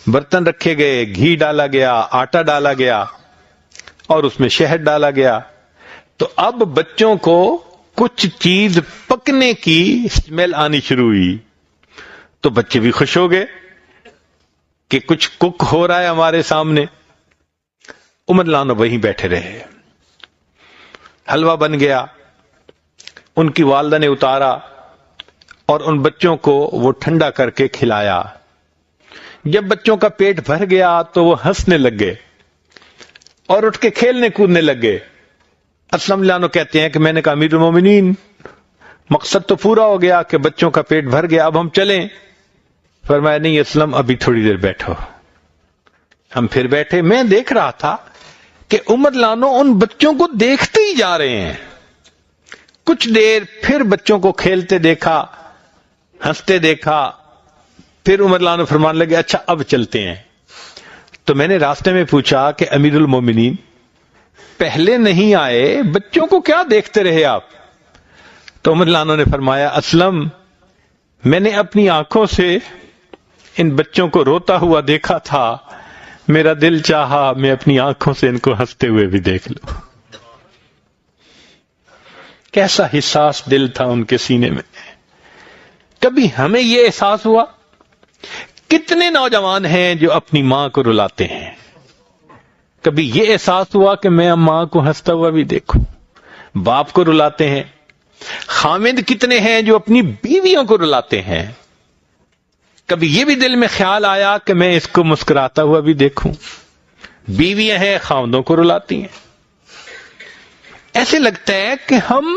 برتن رکھے گئے, گھی ڈالا گیا, آٹا ڈالا گیا اور اس میں شہد ڈالا گیا. تو اب بچوں کو کچھ چیز پکنے کی اسمیل آنی شروع ہوئی, تو بچے بھی خوش ہو گئے کہ کچھ کک ہو رہا ہے ہمارے سامنے. عمر لانو وہیں بیٹھے رہے. حلوہ بن گیا, ان کی والدہ نے اتارا اور ان بچوں کو وہ ٹھنڈا کر کے کھلایا. جب بچوں کا پیٹ بھر گیا تو وہ ہنسنے لگ گئے اور اٹھ کے کھیلنے کودنے لگ گئے. اسلم لانو کہتے ہیں کہ میں نے کہا امیر المومنین مقصد تو پورا ہو گیا کہ بچوں کا پیٹ بھر گیا, اب ہم چلیں. فرمایا نہیں اسلم, ابھی تھوڑی دیر بیٹھو. ہم پھر بیٹھے. میں دیکھ رہا تھا کہ عمر لانو ان بچوں کو دیکھتے ہی جا رہے ہیں. کچھ دیر پھر بچوں کو کھیلتے دیکھا, ہنستے دیکھا. پھر عمر لانو فرمان لگے اچھا اب چلتے ہیں. تو میں نے راستے میں پوچھا کہ امیر المومنین پہلے نہیں آئے, بچوں کو کیا دیکھتے رہے آپ؟ تو عمر لانو نے فرمایا اسلم, میں نے اپنی آنکھوں سے ان بچوں کو روتا ہوا دیکھا تھا, میرا دل چاہا میں اپنی آنکھوں سے ان کو ہنستے ہوئے بھی دیکھ لوں. کیسا حساس دل تھا ان کے سینے میں. کبھی ہمیں یہ احساس ہوا؟ کتنے نوجوان ہیں جو اپنی ماں کو رلاتے ہیں. کبھی یہ احساس ہوا کہ میں ماں کو ہنستا ہوا بھی دیکھوں؟ باپ کو رلاتے ہیں. خامد کتنے ہیں جو اپنی بیویوں کو رلاتے ہیں. کبھی یہ بھی دل میں خیال آیا کہ میں اس کو مسکراتا ہوا بھی دیکھوں؟ بیویاں ہیں خاوندوں کو رلاتی ہیں. ایسے لگتا ہے کہ ہم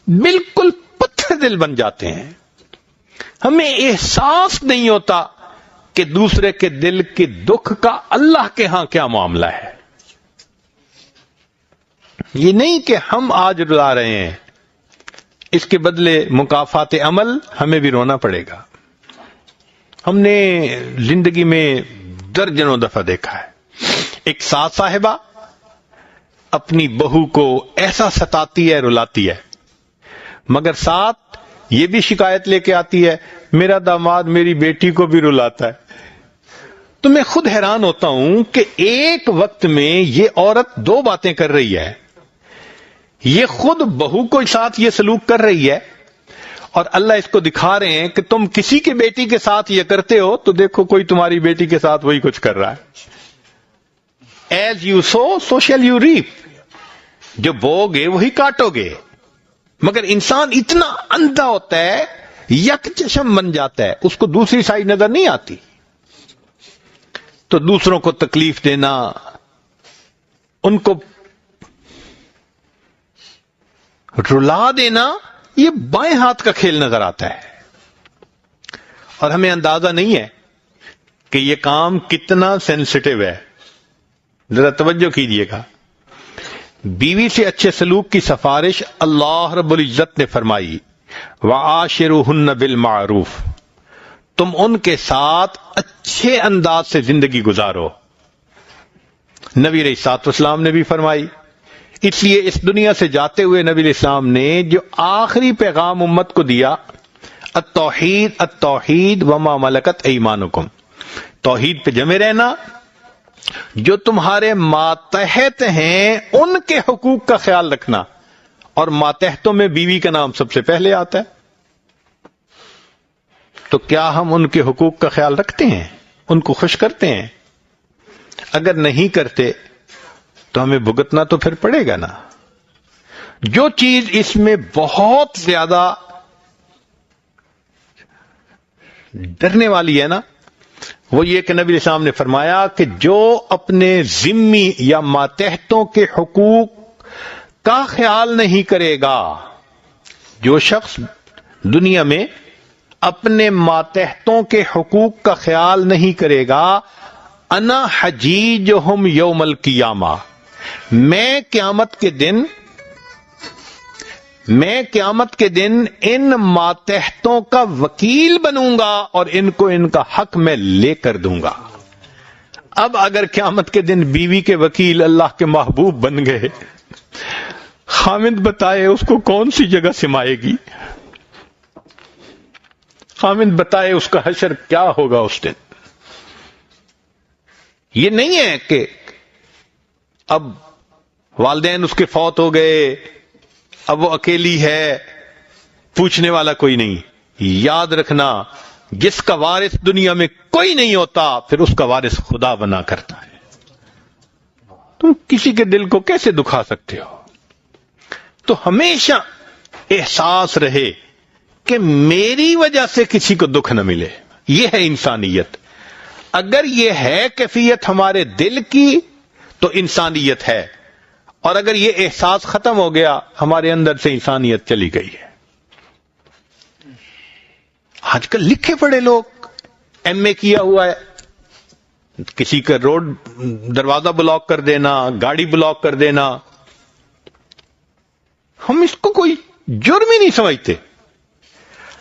بالکل پتھر دل بن جاتے ہیں. ہمیں احساس نہیں ہوتا کہ دوسرے کے دل کے دکھ کا اللہ کے ہاں کیا معاملہ ہے. یہ نہیں کہ ہم آج رلا رہے ہیں, اس کے بدلے مکافات عمل ہمیں بھی رونا پڑے گا. ہم نے زندگی میں درجنوں دفعہ دیکھا ہے, ایک ساس صاحبہ اپنی بہو کو ایسا ستاتی ہے, رلاتی ہے, مگر ساتھ یہ بھی شکایت لے کے آتی ہے میرا داماد میری بیٹی کو بھی رلاتا ہے. تو میں خود حیران ہوتا ہوں کہ ایک وقت میں یہ عورت دو باتیں کر رہی ہے. یہ خود بہو کو ساتھ یہ سلوک کر رہی ہے اور اللہ اس کو دکھا رہے ہیں کہ تم کسی کی بیٹی کے ساتھ یہ کرتے ہو تو دیکھو کوئی تمہاری بیٹی کے ساتھ وہی کچھ کر رہا ہے. As you sow so shall you reap. جو بو گے وہی کاٹو گے. مگر انسان اتنا اندھا ہوتا ہے, یک چشم بن جاتا ہے, اس کو دوسری سائڈ نظر نہیں آتی. تو دوسروں کو تکلیف دینا, ان کو رلا دینا, یہ بائیں ہاتھ کا کھیل نظر آتا ہے. اور ہمیں اندازہ نہیں ہے کہ یہ کام کتنا سینسٹیو ہے. ذرا توجہ کیجئے گا. بیوی سے اچھے سلوک کی سفارش اللہ رب العزت نے فرمائی, وَعَاشِرُهُنَّ بِالْمَعْرُوفِ, تم ان کے ساتھ اچھے انداز سے زندگی گزارو. نبی علیہ الصلوۃ والسلام نے بھی فرمائی. اس لیے اس دنیا سے جاتے ہوئے نبی علیہ السلام نے جو آخری پیغام امت کو دیا, التوحید التوحید وما ملکت ایمانکم, توحید پہ جمے رہنا, جو تمہارے ماتحت ہیں ان کے حقوق کا خیال رکھنا. اور ماتحتوں میں بیوی کا نام سب سے پہلے آتا ہے. تو کیا ہم ان کے حقوق کا خیال رکھتے ہیں, ان کو خوش کرتے ہیں؟ اگر نہیں کرتے تو ہمیں بھگتنا تو پھر پڑے گا نا. جو چیز اس میں بہت زیادہ ڈرنے والی ہے نا, وہ یہ کہ نبی علیہ السلام نے فرمایا کہ جو اپنے ذمی یا ماتحتوں کے حقوق کا خیال نہیں کرے گا, جو شخص دنیا میں اپنے ماتحتوں کے حقوق کا خیال نہیں کرے گا, انا حجیجہم یوم القیامہ, میں قیامت کے دن میں قیامت کے دن ان ماتحتوں کا وکیل بنوں گا اور ان کو ان کا حق میں لے کر دوں گا۔ اب اگر قیامت کے دن بیوی کے وکیل اللہ کے محبوب بن گئے، خامد بتائے اس کو کون سی جگہ سمائے گی؟ خامد بتائے اس کا حشر کیا ہوگا اس دن؟ یہ نہیں ہے کہ اب والدین اس کے فوت ہو گئے، اب وہ اکیلی ہے، پوچھنے والا کوئی نہیں۔ یاد رکھنا، جس کا وارث دنیا میں کوئی نہیں ہوتا، پھر اس کا وارث خدا بنا کرتا ہے۔ تم کسی کے دل کو کیسے دکھا سکتے ہو؟ تو ہمیشہ احساس رہے کہ میری وجہ سے کسی کو دکھ نہ ملے۔ یہ ہے انسانیت۔ اگر یہ ہے کیفیت ہمارے دل کی تو انسانیت ہے، اور اگر یہ احساس ختم ہو گیا، ہمارے اندر سے انسانیت چلی گئی ہے۔ آج کل لکھے پڑے لوگ، ایم اے کیا ہوا ہے، کسی کا روڈ دروازہ بلاک کر دینا، گاڑی بلاک کر دینا، ہم اس کو کوئی جرم ہی نہیں سمجھتے،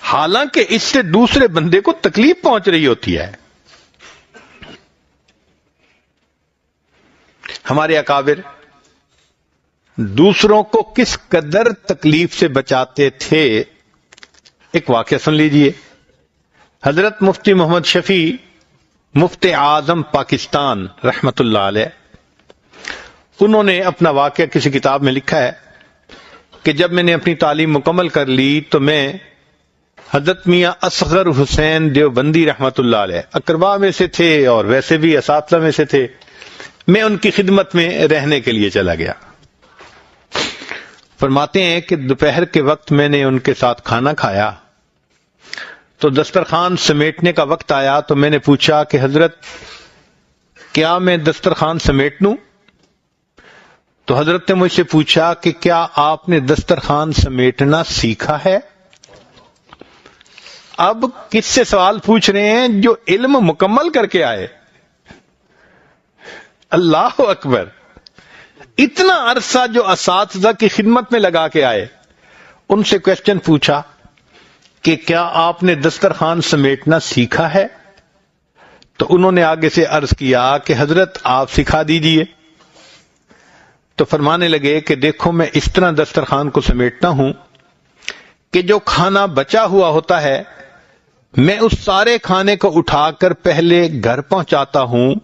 حالانکہ اس سے دوسرے بندے کو تکلیف پہنچ رہی ہوتی ہے۔ ہمارے اکابر دوسروں کو کس قدر تکلیف سے بچاتے تھے، ایک واقعہ سن لیجئے۔ حضرت مفتی محمد شفیع مفتی اعظم پاکستان رحمت اللہ علیہ، انہوں نے اپنا واقعہ کسی کتاب میں لکھا ہے کہ جب میں نے اپنی تعلیم مکمل کر لی تو میں حضرت میاں اصغر حسین دیوبندی رحمت اللہ علیہ اقربا میں سے تھے اور ویسے بھی اساتذہ میں سے تھے، میں ان کی خدمت میں رہنے کے لیے چلا گیا۔ فرماتے ہیں کہ دوپہر کے وقت میں نے ان کے ساتھ کھانا کھایا تو دسترخوان سمیٹنے کا وقت آیا تو میں نے پوچھا کہ حضرت کیا میں دسترخوان سمیٹ لوں؟ تو حضرت نے مجھ سے پوچھا کہ کیا آپ نے دسترخوان سمیٹنا سیکھا ہے؟ اب کس سے سوال پوچھ رہے ہیں؟ جو علم مکمل کر کے آئے۔ اللہ اکبر! اتنا عرصہ جو اساتذہ کی خدمت میں لگا کے آئے، ان سے کوسچن پوچھا کہ کیا آپ نے دسترخوان سمیٹنا سیکھا ہے؟ تو انہوں نے آگے سے عرض کیا کہ حضرت آپ سکھا دیجئے۔ تو فرمانے لگے کہ دیکھو میں اس طرح دسترخوان کو سمیٹتا ہوں کہ جو کھانا بچا ہوا ہوتا ہے میں اس سارے کھانے کو اٹھا کر پہلے گھر پہنچاتا ہوں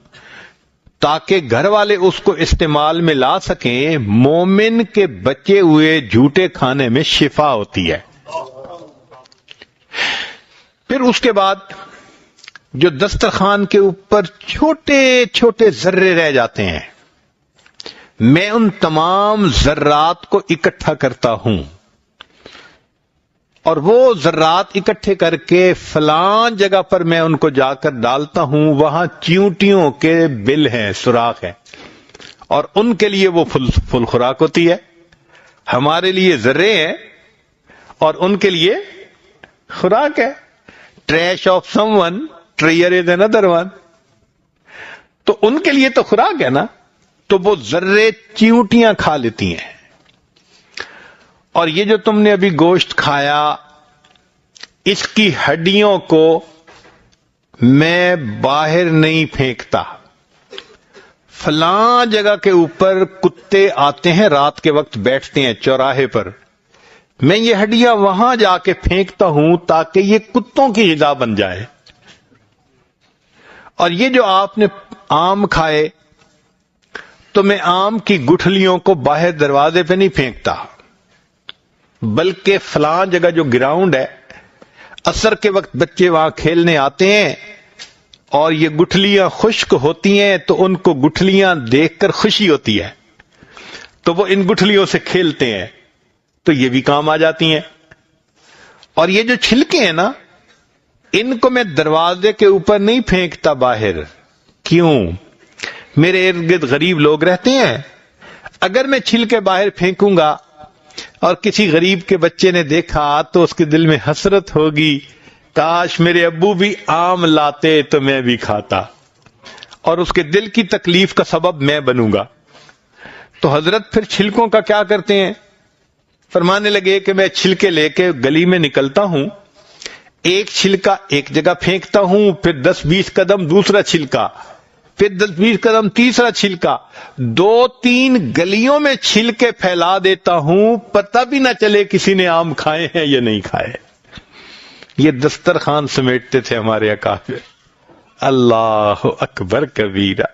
تاکہ گھر والے اس کو استعمال میں لا سکیں۔ مومن کے بچے ہوئے جھوٹے کھانے میں شفا ہوتی ہے۔ پھر اس کے بعد جو دسترخوان کے اوپر چھوٹے چھوٹے ذرے رہ جاتے ہیں، میں ان تمام ذرات کو اکٹھا کرتا ہوں اور وہ ذرات اکٹھے کر کے فلاں جگہ پر میں ان کو جا کر ڈالتا ہوں، وہاں چیونٹیوں کے بل ہیں، سوراخ ہیں، اور ان کے لیے وہ فل خوراک ہوتی ہے۔ ہمارے لیے ذرے ہیں اور ان کے لیے خوراک ہے۔ Trash of some one ٹریئر is another one, تو ان کے لیے تو خوراک ہے نا، تو وہ ذرے چیونٹیاں کھا لیتی ہیں۔ اور یہ جو تم نے ابھی گوشت کھایا، اس کی ہڈیوں کو میں باہر نہیں پھینکتا۔ فلاں جگہ کے اوپر کتے آتے ہیں، رات کے وقت بیٹھتے ہیں چوراہے پر، میں یہ ہڈیاں وہاں جا کے پھینکتا ہوں تاکہ یہ کتوں کی غذا بن جائے۔ اور یہ جو آپ نے آم کھائے تو میں آم کی گٹھلیوں کو باہر دروازے پہ نہیں پھینکتا، بلکہ فلاں جگہ جو گراؤنڈ ہے، عصر کے وقت بچے وہاں کھیلنے آتے ہیں اور یہ گٹھلیاں خشک ہوتی ہیں تو ان کو گٹھلیاں دیکھ کر خوشی ہوتی ہے، تو وہ ان گٹھلیوں سے کھیلتے ہیں، تو یہ بھی کام آ جاتی ہیں۔ اور یہ جو چھلکے ہیں نا، ان کو میں دروازے کے اوپر نہیں پھینکتا باہر۔ کیوں؟ میرے ارد گرد غریب لوگ رہتے ہیں، اگر میں چھلکے باہر پھینکوں گا اور کسی غریب کے بچے نے دیکھا تو اس کے دل میں حسرت ہوگی، کاش میرے ابو بھی آم لاتے تو میں بھی کھاتا، اور اس کے دل کی تکلیف کا سبب میں بنوں گا۔ تو حضرت پھر چھلکوں کا کیا کرتے ہیں؟ فرمانے لگے کہ میں چھلکے لے کے گلی میں نکلتا ہوں، ایک چھلکا ایک جگہ پھینکتا ہوں، پھر 10-20 قدم دوسرا چھلکا، پھر 10-20 قدم تیسرا چھلکا، 2-3 گلیوں میں چھلکے پھیلا دیتا ہوں، پتہ بھی نہ چلے کسی نے آم کھائے ہیں یا نہیں کھائے۔ یہ دسترخوان سمیٹتے تھے ہمارے اکابر۔ اللہ اکبر کبیرہ۔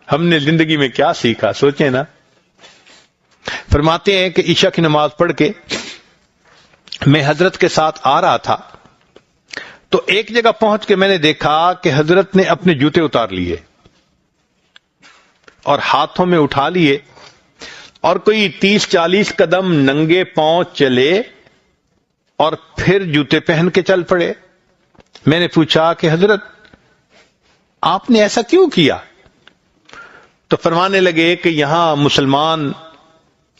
ہم نے زندگی میں کیا سیکھا، سوچیں نا۔ فرماتے ہیں کہ عشاء کی نماز پڑھ کے میں حضرت کے ساتھ آ رہا تھا تو ایک جگہ پہنچ کے میں نے دیکھا کہ حضرت نے اپنے جوتے اتار لیے اور ہاتھوں میں اٹھا لیے اور کوئی 30-40 قدم ننگے پاؤں چلے اور پھر جوتے پہن کے چل پڑے۔ میں نے پوچھا کہ حضرت آپ نے ایسا کیوں کیا؟ تو فرمانے لگے کہ یہاں مسلمان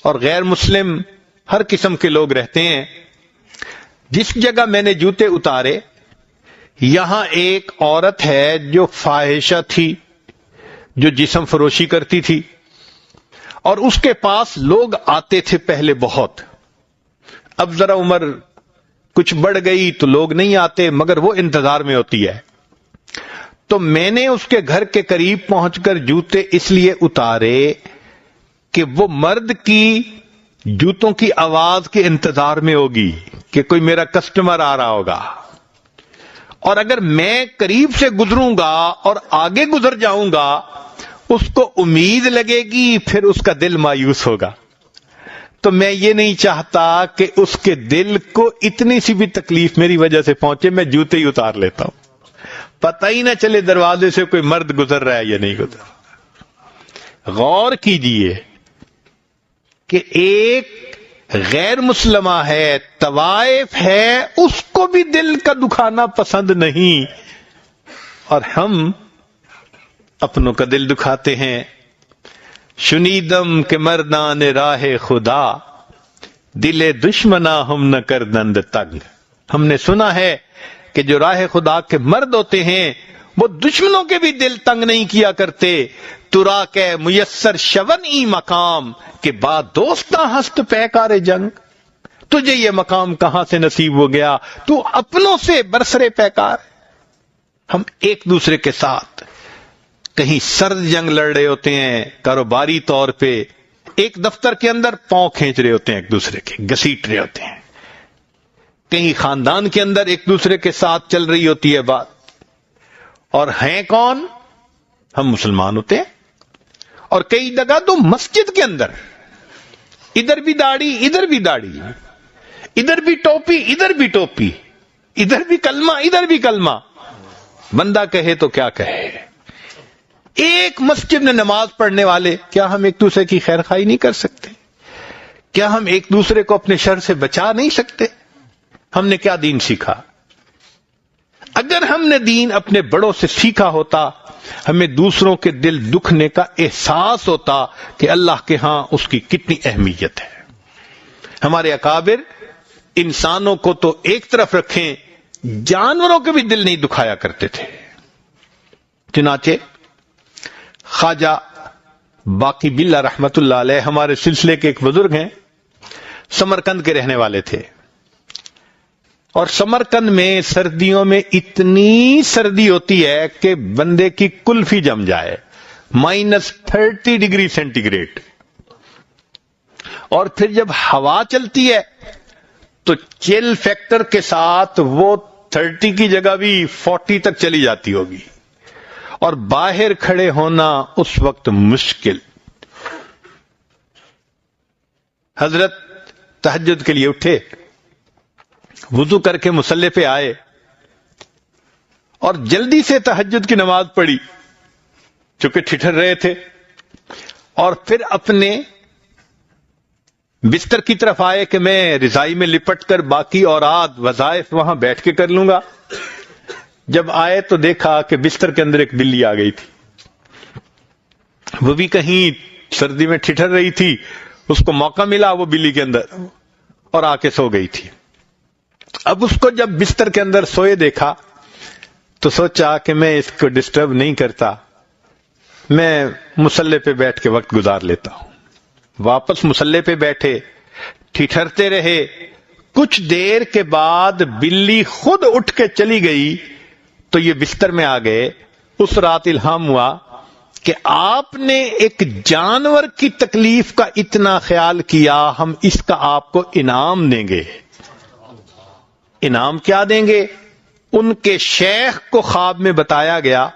اور غیر مسلم ہر قسم کے لوگ رہتے ہیں، جس جگہ میں نے جوتے اتارے یہاں ایک عورت ہے جو فاحشہ تھی، جو جسم فروشی کرتی تھی، اور اس کے پاس لوگ آتے تھے پہلے بہت۔ اب ذرا عمر کچھ بڑھ گئی تو لوگ نہیں آتے، مگر وہ انتظار میں ہوتی ہے۔ تو میں نے اس کے گھر کے قریب پہنچ کر جوتے اس لیے اتارے کہ وہ مرد کی جوتوں کی آواز کے انتظار میں ہوگی کہ کوئی میرا کسٹمر آ رہا ہوگا، اور اگر میں قریب سے گزروں گا اور آگے گزر جاؤں گا اس کو امید لگے گی، پھر اس کا دل مایوس ہوگا۔ تو میں یہ نہیں چاہتا کہ اس کے دل کو اتنی سی بھی تکلیف میری وجہ سے پہنچے، میں جوتے ہی اتار لیتا ہوں، پتہ ہی نہ چلے دروازے سے کوئی مرد گزر رہا ہے یا نہیں گزر رہا۔ غور کیجئے کہ ایک غیر مسلمہ ہے، طوائف ہے، اس کو بھی دل کا دکھانا پسند نہیں، اور ہم اپنوں کا دل دکھاتے ہیں۔ شنیدم کے مردان راہ خدا، دل دشمنا ہم نہ کردند تنگ۔ ہم نے سنا ہے کہ جو راہ خدا کے مرد ہوتے ہیں وہ دشمنوں کے بھی دل تنگ نہیں کیا کرتے۔ ترا کے میسر شون ای مقام کہ با دوستاں ہست پیکار جنگ۔ تجھے یہ مقام کہاں سے نصیب ہو گیا؟ تو اپنوں سے برسرے پیکار۔ ہم ایک دوسرے کے ساتھ کہیں سرد جنگ لڑ رہے ہوتے ہیں، کاروباری طور پہ ایک دفتر کے اندر پاؤں کھینچ رہے ہوتے ہیں، ایک دوسرے کے گھسیٹ رہے ہوتے ہیں، کہیں خاندان کے اندر ایک دوسرے کے ساتھ چل رہی ہوتی ہے بات، اور ہیں کون؟ ہم مسلمان ہوتے ہیں۔ اور کئی جگہ تو مسجد کے اندر ادھر بھی داڑھی ادھر بھی داڑھی، ادھر بھی ٹوپی ادھر بھی ٹوپی، ادھر بھی کلمہ ادھر بھی کلمہ، بندہ کہے تو کیا کہے۔ ایک مسجد میں نماز پڑھنے والے، کیا ہم ایک دوسرے کی خیر خواہی نہیں کر سکتے؟ کیا ہم ایک دوسرے کو اپنے شر سے بچا نہیں سکتے؟ ہم نے کیا دین سیکھا؟ اگر ہم نے دین اپنے بڑوں سے سیکھا ہوتا، ہمیں دوسروں کے دل دکھنے کا احساس ہوتا کہ اللہ کے ہاں اس کی کتنی اہمیت ہے۔ ہمارے اکابر انسانوں کو تو ایک طرف رکھیں، جانوروں کے بھی دل نہیں دکھایا کرتے تھے۔ چنانچہ خواجہ باقی باللہ رحمت اللہ علیہ ہمارے سلسلے کے ایک بزرگ ہیں، سمرقند کے رہنے والے تھے، اور سمرقند میں سردیوں میں اتنی سردی ہوتی ہے کہ بندے کی کلفی جم جائے، -30 ڈگری سینٹی گریڈ، اور پھر جب ہوا چلتی ہے تو چل فیکٹر کے ساتھ وہ 30 کی جگہ بھی 40 تک چلی جاتی ہوگی، اور باہر کھڑے ہونا اس وقت مشکل۔ حضرت تہجد کے لیے اٹھے، وضو کر کے مصلی پہ آئے اور جلدی سے تہجد کی نماز پڑھی، چونکہ ٹھٹھر رہے تھے، اور پھر اپنے بستر کی طرف آئے کہ میں رضائی میں لپٹ کر باقی اوراد وظائف وہاں بیٹھ کے کر لوں گا۔ جب آئے تو دیکھا کہ بستر کے اندر ایک بلی آ گئی تھی، وہ بھی کہیں سردی میں ٹھٹھر رہی تھی، اس کو موقع ملا وہ بلی کے اندر، اور آ کے سو گئی تھی۔ اب اس کو جب بستر کے اندر سوئے دیکھا تو سوچا کہ میں اس کو ڈسٹرب نہیں کرتا، میں مصلی پہ بیٹھ کے وقت گزار لیتا ہوں۔ واپس مصلی پہ بیٹھے، ٹھٹھرتے رہے. کچھ دیر کے بعد بلی خود اٹھ کے چلی گئی تو یہ بستر میں آ گئے. اس رات الہام ہوا کہ آپ نے ایک جانور کی تکلیف کا اتنا خیال کیا, ہم اس کا آپ کو انعام دیں گے. انعام کیا دیں گے؟ ان کے شیخ کو خواب میں بتایا گیا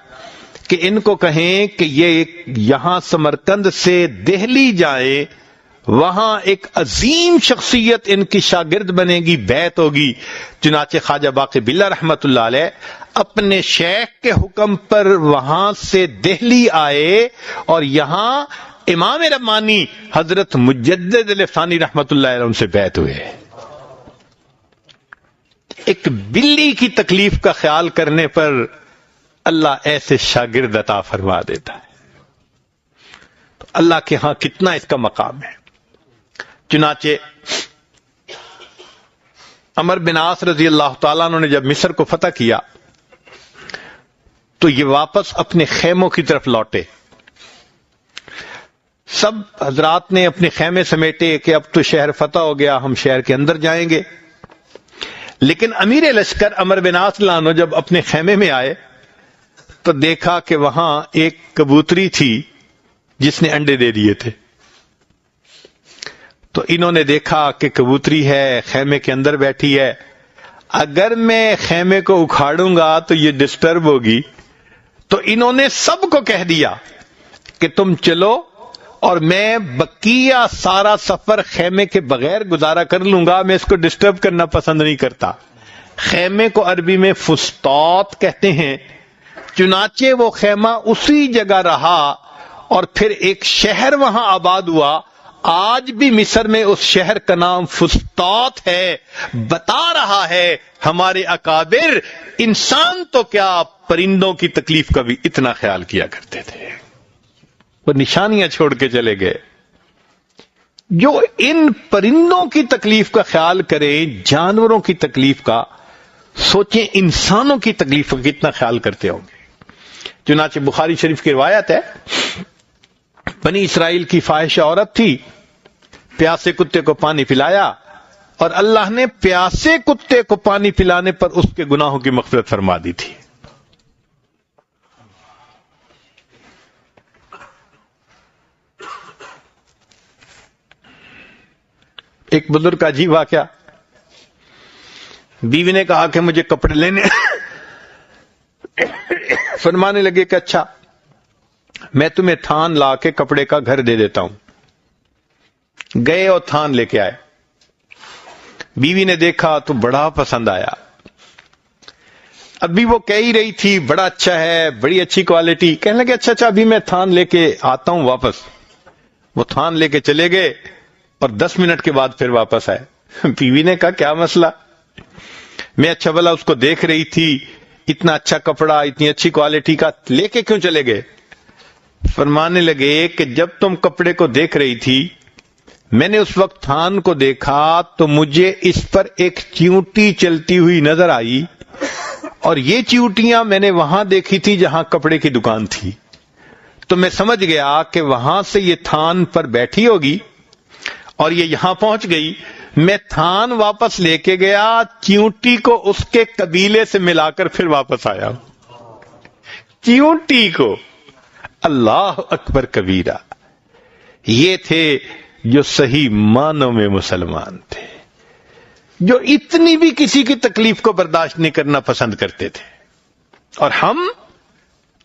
کہ ان کو کہیں کہ یہ یہاں سمرقند سے دہلی جائیں, وہاں ایک عظیم شخصیت ان کی شاگرد بنے گی, بیعت ہوگی. چنانچہ خواجہ باقی باللہ رحمت اللہ علیہ اپنے شیخ کے حکم پر وہاں سے دہلی آئے اور یہاں امام ربانی حضرت مجدد الفسانی رحمت اللہ علیہ ان سے بیعت ہوئے. ایک بلی کی تکلیف کا خیال کرنے پر اللہ ایسے شاگرد عطا فرما دیتا ہے. تو اللہ کے ہاں کتنا اس کا مقام ہے. چنانچہ عمر بن عاص رضی اللہ تعالیٰ عنہ نے جب مصر کو فتح کیا تو یہ واپس اپنے خیموں کی طرف لوٹے. سب حضرات نے اپنے خیمے سمیٹے کہ اب تو شہر فتح ہو گیا, ہم شہر کے اندر جائیں گے. لیکن امیر لشکر عمر بن عاص رضی اللہ عنہ جب اپنے خیمے میں آئے تو دیکھا کہ وہاں ایک کبوتری تھی جس نے انڈے دے دیے تھے. تو انہوں نے دیکھا کہ کبوتری ہے, خیمے کے اندر بیٹھی ہے, اگر میں خیمے کو اکھاڑوں گا تو یہ ڈسٹرب ہوگی. تو انہوں نے سب کو کہہ دیا کہ تم چلو اور میں بقیہ سارا سفر خیمے کے بغیر گزارا کر لوں گا, میں اس کو ڈسٹرب کرنا پسند نہیں کرتا. خیمے کو عربی میں فسطاط کہتے ہیں. چنانچہ وہ خیمہ اسی جگہ رہا اور پھر ایک شہر وہاں آباد ہوا. آج بھی مصر میں اس شہر کا نام فسطاط ہے. بتا رہا ہے ہمارے اکابر انسان تو کیا پرندوں کی تکلیف کا بھی اتنا خیال کیا کرتے تھے. وہ نشانیاں چھوڑ کے چلے گئے. جو ان پرندوں کی تکلیف کا خیال کریں, جانوروں کی تکلیف کا, سوچیں انسانوں کی تکلیف کا کتنا خیال کرتے ہوں گے. چنانچہ بخاری شریف کی روایت ہے, بنی اسرائیل کی فاحشہ عورت تھی, پیاسے کتے کو پانی پلایا اور اللہ نے پیاسے کتے کو پانی پلانے پر اس کے گناہوں کی مغفرت فرما دی تھی. ایک بزرگ کا عجیب واقعہ, بیوی نے کہا کہ مجھے کپڑے لینے, فرمانے لگے کہ اچھا میں تمہیں تھان لا کے کپڑے کا گھر دے دیتا ہوں. گئے اور تھان لے کے آئے. بیوی نے دیکھا تو بڑا پسند آیا. ابھی وہ کہہ ہی رہی تھی بڑا اچھا ہے, بڑی اچھی کوالٹی. کہنے لگے اچھا ابھی میں تھان لے کے آتا ہوں واپس. وہ تھان لے کے چلے گئے اور 10 منٹ کے بعد پھر واپس آئے. بیوی نے کہا کیا مسئلہ؟ میں اچھا بھلا اس کو دیکھ رہی تھی, اتنا اچھا کپڑا, اتنی اچھی کوالٹی کا, لے کے کیوں چلے گئے؟ فرمانے لگے کہ جب تم کپڑے کو دیکھ رہی تھی میں نے اس وقت تھان کو دیکھا تو مجھے اس پر ایک چیونٹی چلتی ہوئی نظر آئی, اور یہ چیونٹیاں میں نے وہاں دیکھی تھی جہاں کپڑے کی دکان تھی. تو میں سمجھ گیا کہ وہاں سے یہ تھان پر بیٹھی ہوگی اور یہ یہاں پہنچ گئی. میں تھان واپس لے کے گیا, چیونٹی کو اس کے قبیلے سے ملا کر پھر واپس آیا. چیونٹی کو. اللہ اکبر کبیرہ. یہ تھے جو صحیح معنوں میں مسلمان تھے, جو اتنی بھی کسی کی تکلیف کو برداشت نہیں کرنا پسند کرتے تھے. اور ہم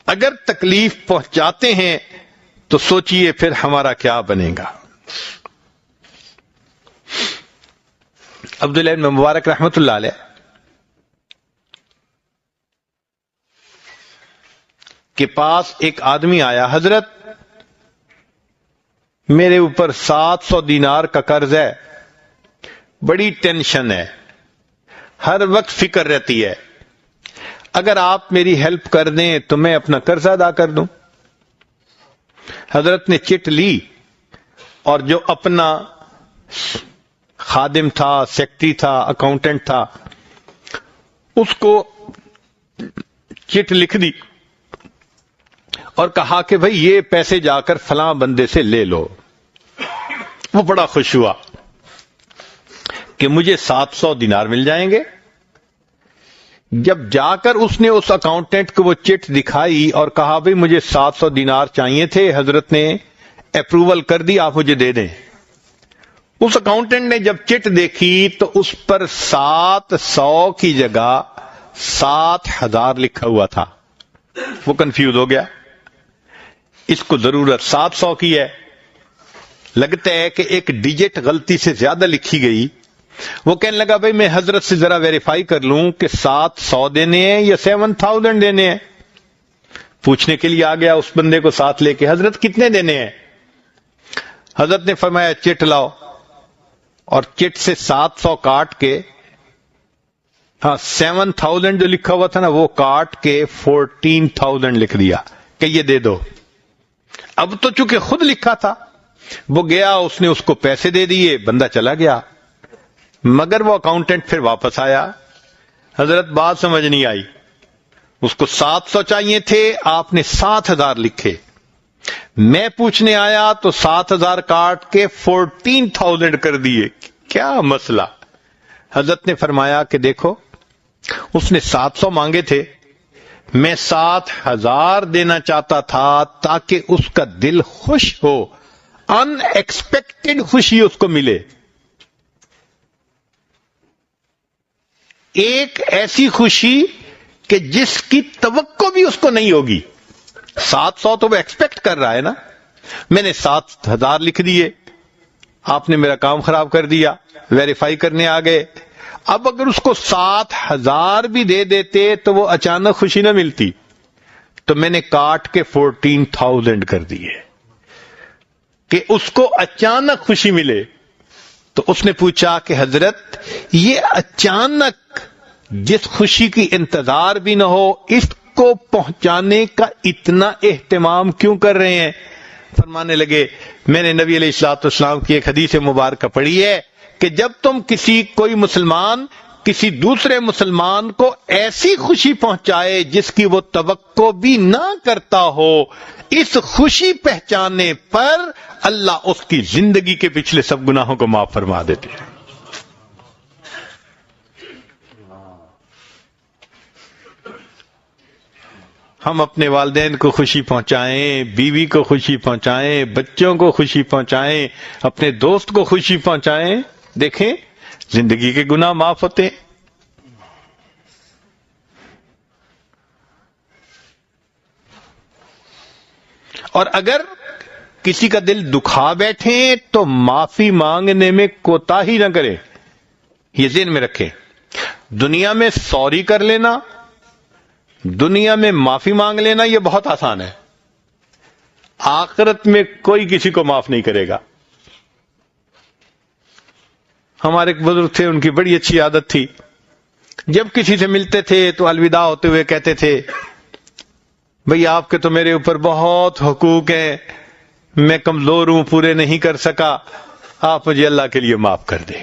اگر تکلیف پہنچاتے ہیں تو سوچئے پھر ہمارا کیا بنے گا. عبداللہ بن مبارک رحمت اللہ علیہ کے پاس ایک آدمی آیا, حضرت میرے اوپر 700 دینار کا قرض ہے, بڑی ٹینشن ہے, ہر وقت فکر رہتی ہے, اگر آپ میری ہیلپ کر دیں تو میں اپنا قرض ادا کر دوں. حضرت نے چٹ لی اور جو اپنا خادم تھا, سیکٹری تھا, اکاؤنٹنٹ تھا, اس کو چٹ لکھ دی اور کہا کہ بھئی یہ پیسے جا کر فلاں بندے سے لے لو. وہ بڑا خوش ہوا. کہ مجھے 700 دینار مل جائیں گے. جب جا کر اس نے اس اکاؤنٹنٹ کو وہ چٹ دکھائی اور کہا بھئی مجھے 700 دینار چاہیے تھے, حضرت نے اپروول کر دی, آپ مجھے دے دیں. اس اکاؤنٹنٹ نے جب چٹ دیکھی تو اس پر 700 کی جگہ 7000 لکھا ہوا تھا. وہ کنفیوز ہو گیا, اس کو ضرورت 700 کی ہے, لگتا ہے کہ ایک ڈیجٹ غلطی سے زیادہ لکھی گئی. وہ کہنے لگا بھئی میں حضرت سے ذرا ویریفائی کر لوں کہ 700 دینے ہیں یا 7000 دینے ہیں. پوچھنے کے لیے آ گیا اس بندے کو ساتھ لے کے, حضرت کتنے دینے ہیں؟ حضرت نے فرمایا چٹ لاؤ, اور چٹ سے 700 کاٹ کے, 7000 جو لکھا ہوا تھا نا وہ کاٹ کے 14000 لکھ دیا کہ یہ دے دو. اب تو چونکہ خود لکھا تھا, وہ گیا, اس نے اس کو پیسے دے دیے, بندہ چلا گیا. مگر وہ اکاؤنٹنٹ پھر واپس آیا, حضرت بات سمجھ نہیں آئی, اس کو 700 چاہیے تھے, آپ نے 7000 لکھے. میں پوچھنے آیا تو 7000 کاٹ کے 14000 کر دیے, کیا مسئلہ؟ حضرت نے فرمایا کہ دیکھو, اس نے 700 مانگے تھے, میں 7000 دینا چاہتا تھا تاکہ اس کا دل خوش ہو, ان ایکسپیکٹڈ خوشی اس کو ملے. ایک ایسی خوشی کہ جس کی توقع بھی اس کو نہیں ہوگی. 700 تو وہ ایکسپیکٹ کر رہا ہے نا. میں نے 7000 لکھ دیے, آپ نے میرا کام خراب کر دیا, ویریفائی کرنے آ گئے. اب اگر اس کو 7000 بھی دے دیتے تو وہ اچانک خوشی نہ ملتی, تو میں نے کاٹ کے 14000 کر دیے کہ اس کو اچانک خوشی ملے. تو اس نے پوچھا کہ حضرت یہ اچانک جس خوشی کی انتظار بھی نہ ہو, اس کو پہنچانے کا اتنا اہتمام کیوں کر رہے ہیں؟ فرمانے لگے میں نے نبی علیہ الصلوۃ والسلام کی ایک حدیث مبارکہ پڑھی ہے کہ جب تم کوئی مسلمان کسی دوسرے مسلمان کو ایسی خوشی پہنچائے جس کی وہ توقع بھی نہ کرتا ہو, اس خوشی پہچانے پر اللہ اس کی زندگی کے پچھلے سب گناہوں کو معاف فرما دیتے ہیں. ہم اپنے والدین کو خوشی پہنچائیں, بیوی کو خوشی پہنچائیں, بچوں کو خوشی پہنچائیں, اپنے دوست کو خوشی پہنچائیں, دیکھیں زندگی کے گناہ معاف ہوتے ہیں. اور اگر کسی کا دل دکھا بیٹھیں تو معافی مانگنے میں کوتاہی نہ کریں. یہ ذہن میں رکھیں, دنیا میں سوری کر لینا, دنیا میں معافی مانگ لینا یہ بہت آسان ہے, آخرت میں کوئی کسی کو معاف نہیں کرے گا. ہمارے ایک بزرگ تھے, ان کی بڑی اچھی عادت تھی, جب کسی سے ملتے تھے تو الوداع ہوتے ہوئے کہتے تھے بھئی آپ کے تو میرے اوپر بہت حقوق ہیں, میں کمزور ہوں, پورے نہیں کر سکا, آپ مجھے اللہ کے لیے معاف کر دیں.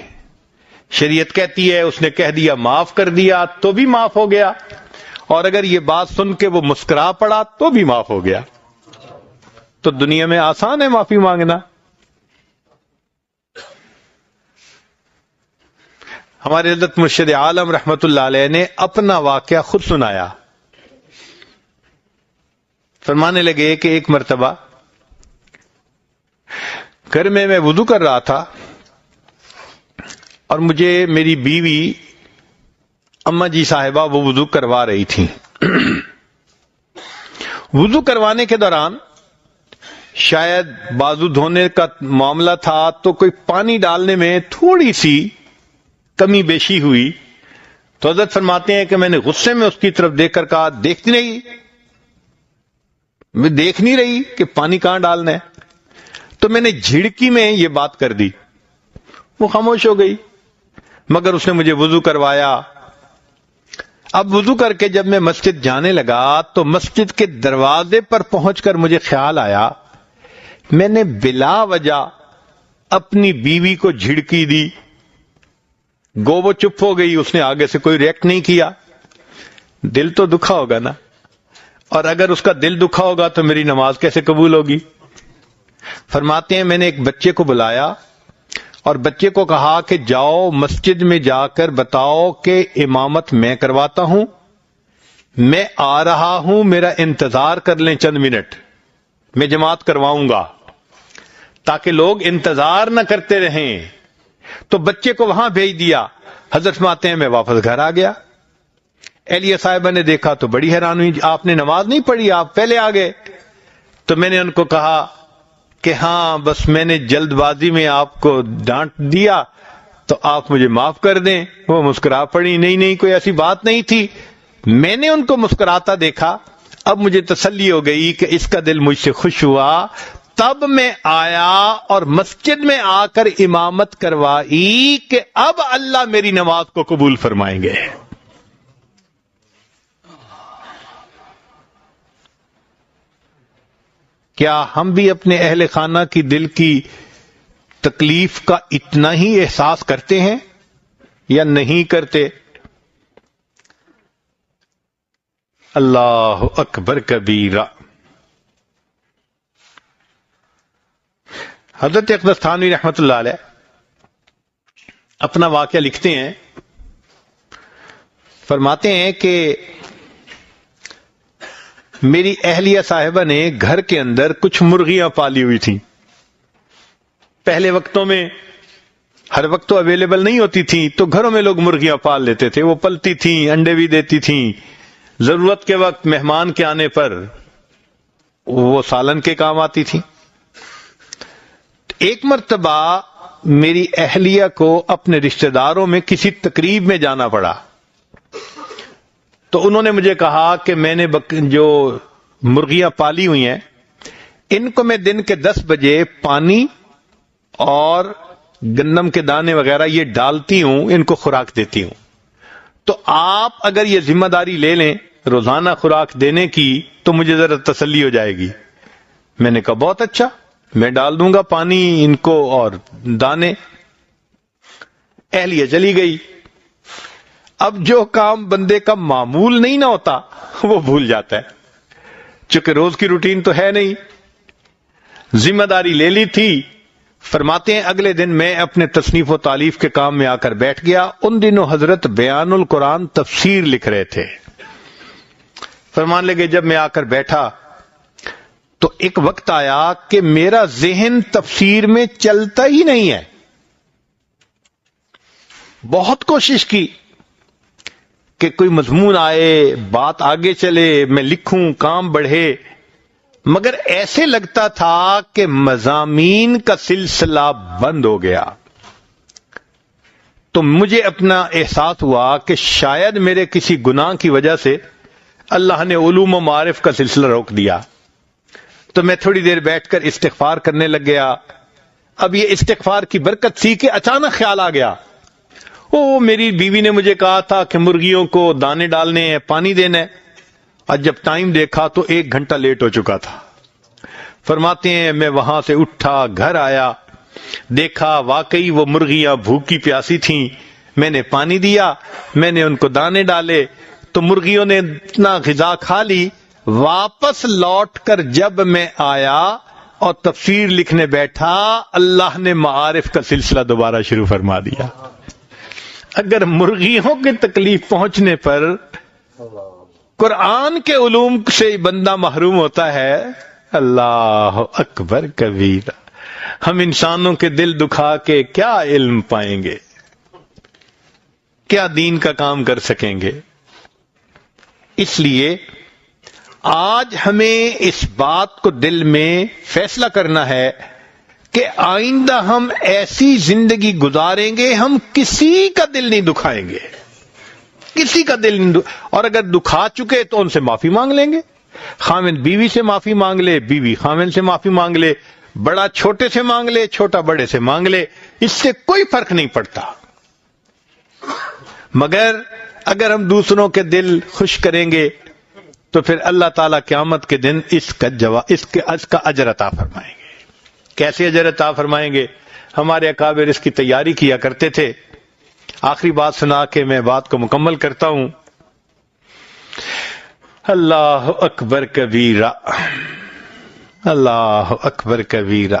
شریعت کہتی ہے اس نے کہہ دیا معاف کر دیا تو بھی معاف ہو گیا, اور اگر یہ بات سن کے وہ مسکرا پڑا تو بھی معاف ہو گیا. تو دنیا میں آسان ہے معافی مانگنا. ہمارے حضرت مرشد عالم رحمت اللہ علیہ نے اپنا واقعہ خود سنایا. فرمانے لگے کہ ایک مرتبہ گھر میں وضو کر رہا تھا, اور مجھے میری بیوی اماں جی صاحبہ وہ وضو کروا رہی تھیں. وضو کروانے کے دوران شاید بازو دھونے کا معاملہ تھا تو کوئی پانی ڈالنے میں تھوڑی سی کمی بیشی ہوئی, تو حضرت فرماتے ہیں کہ میں نے غصے میں اس کی طرف دیکھ کر کہا دیکھتی نہیں, میں دیکھ نہیں رہی کہ پانی کہاں ڈالنا ہے؟ تو میں نے جھڑکی میں یہ بات کر دی. وہ خاموش ہو گئی, مگر اس نے مجھے وضو کروایا. اب وضو کر کے جب میں مسجد جانے لگا تو مسجد کے دروازے پر پہنچ کر مجھے خیال آیا میں نے بلا وجہ اپنی بیوی کو جھڑکی دی. گو وہ چپ ہو گئی, اس نے آگے سے کوئی ریئیکٹ نہیں کیا. دل تو دکھا ہوگا نا, اور اگر اس کا دل دکھا ہوگا تو میری نماز کیسے قبول ہوگی؟ فرماتے ہیں میں نے ایک بچے کو بلایا اور بچے کو کہا کہ جاؤ مسجد میں جا کر بتاؤ کہ امامت میں کرواتا ہوں، میں آ رہا ہوں، میرا انتظار کر لیں چند منٹ، میں جماعت کرواؤں گا، تاکہ لوگ انتظار نہ کرتے رہیں۔ تو بچے کو وہاں بھیج دیا۔ حضرت فرماتے ہیں میں واپس گھر آ گیا۔ اہلیہ صاحبہ نے دیکھا تو بڑی حیران ہوئی، آپ نے نماز نہیں پڑھی، آپ پہلے آ گئے۔ تو میں نے ان کو کہا کہ ہاں بس میں نے جلد بازی میں آپ کو ڈانٹ دیا، تو آپ مجھے معاف کر دیں۔ وہ مسکرا پڑی، نہیں نہیں کوئی ایسی بات نہیں تھی۔ میں نے ان کو مسکراتا دیکھا، اب مجھے تسلی ہو گئی کہ اس کا دل مجھ سے خوش ہوا، تب میں آیا اور مسجد میں آ کر امامت کروائی کہ اب اللہ میری نماز کو قبول فرمائیں گے۔ کیا ہم بھی اپنے اہل خانہ کی دل کی تکلیف کا اتنا ہی احساس کرتے ہیں یا نہیں کرتے؟ اللہ اکبر کبیرہ۔ حضرت اقدس تھانوی رحمت اللہ علیہ اپنا واقعہ لکھتے ہیں، فرماتے ہیں کہ میری اہلیہ صاحبہ نے گھر کے اندر کچھ مرغیاں پالی ہوئی تھیں۔ پہلے وقتوں میں ہر وقت تو اویلیبل نہیں ہوتی تھیں، تو گھروں میں لوگ مرغیاں پال لیتے تھے، وہ پلتی تھیں، انڈے بھی دیتی تھیں، ضرورت کے وقت مہمان کے آنے پر وہ سالن کے کام آتی تھیں۔ ایک مرتبہ میری اہلیہ کو اپنے رشتہ داروں میں کسی تقریب میں جانا پڑا، تو انہوں نے مجھے کہا کہ میں نے جو مرغیاں پالی ہوئی ہیں ان کو میں دن کے 10 بجے پانی اور گندم کے دانے وغیرہ یہ ڈالتی ہوں، ان کو خوراک دیتی ہوں، تو آپ اگر یہ ذمہ داری لے لیں روزانہ خوراک دینے کی تو مجھے ذرا تسلی ہو جائے گی۔ میں نے کہا بہت اچھا، میں ڈال دوں گا پانی ان کو اور دانے۔ اہلیہ چلی گئی۔ اب جو کام بندے کا معمول نہیں نہ ہوتا وہ بھول جاتا ہے، چونکہ روز کی روٹین تو ہے نہیں، ذمہ داری لے لی تھی۔ فرماتے ہیں اگلے دن میں اپنے تصنیف و تالیف کے کام میں آ کر بیٹھ گیا۔ ان دنوں حضرت بیان القرآن تفسیر لکھ رہے تھے۔ فرمان لگے جب میں آ کر بیٹھا تو ایک وقت آیا کہ میرا ذہن تفسیر میں چلتا ہی نہیں ہے۔ بہت کوشش کی کہ کوئی مضمون آئے، بات آگے چلے، میں لکھوں، کام بڑھے، مگر ایسے لگتا تھا کہ مضامین کا سلسلہ بند ہو گیا۔ تو مجھے اپنا احساس ہوا کہ شاید میرے کسی گناہ کی وجہ سے اللہ نے علوم و معارف کا سلسلہ روک دیا۔ تو میں تھوڑی دیر بیٹھ کر استغفار کرنے لگ گیا۔ اب یہ استغفار کی برکت تھی کہ اچانک خیال آ گیا، میری بیوی نے مجھے کہا تھا کہ مرغیوں کو دانے ڈالنے ہیں، پانی دینا ہے، اور جب ٹائم دیکھا تو 1 گھنٹہ لیٹ ہو چکا تھا۔ فرماتے ہیں میں وہاں سے اٹھا، گھر آیا، دیکھا واقعی وہ مرغیاں بھوکی پیاسی تھیں، میں نے پانی دیا، میں نے ان کو دانے ڈالے، تو مرغیوں نے اتنا غذا کھا لی۔ واپس لوٹ کر جب میں آیا اور تفسیر لکھنے بیٹھا، اللہ نے معارف کا سلسلہ دوبارہ شروع فرما دیا۔ اگر مرغیوں کی تکلیف پہنچنے پر قرآن کے علوم سے بندہ محروم ہوتا ہے، اللہ اکبر کبیرہ، ہم انسانوں کے دل دکھا کے کیا علم پائیں گے، کیا دین کا کام کر سکیں گے؟ اس لیے آج ہمیں اس بات کو دل میں فیصلہ کرنا ہے کہ آئندہ ہم ایسی زندگی گزاریں گے، ہم کسی کا دل نہیں دکھائیں گے، کسی کا دل نہیں اور اگر دکھا چکے تو ان سے معافی مانگ لیں گے۔ خاوند بیوی سے معافی مانگ لے، بیوی خاوند سے معافی مانگ لے، بڑا چھوٹے سے مانگ لے، چھوٹا بڑے سے مانگ لے، اس سے کوئی فرق نہیں پڑتا۔ مگر اگر ہم دوسروں کے دل خوش کریں گے تو پھر اللہ تعالیٰ قیامت کے دن اس کا اجر عطا فرمائیں گے۔ کیسے اجر عطا فرمائیں گے؟ ہمارے اکابر اس کی تیاری کیا کرتے تھے۔ آخری بات سنا کے میں بات کو مکمل کرتا ہوں۔ اللہ اکبر کبیرہ، اللہ اکبر کبیرہ۔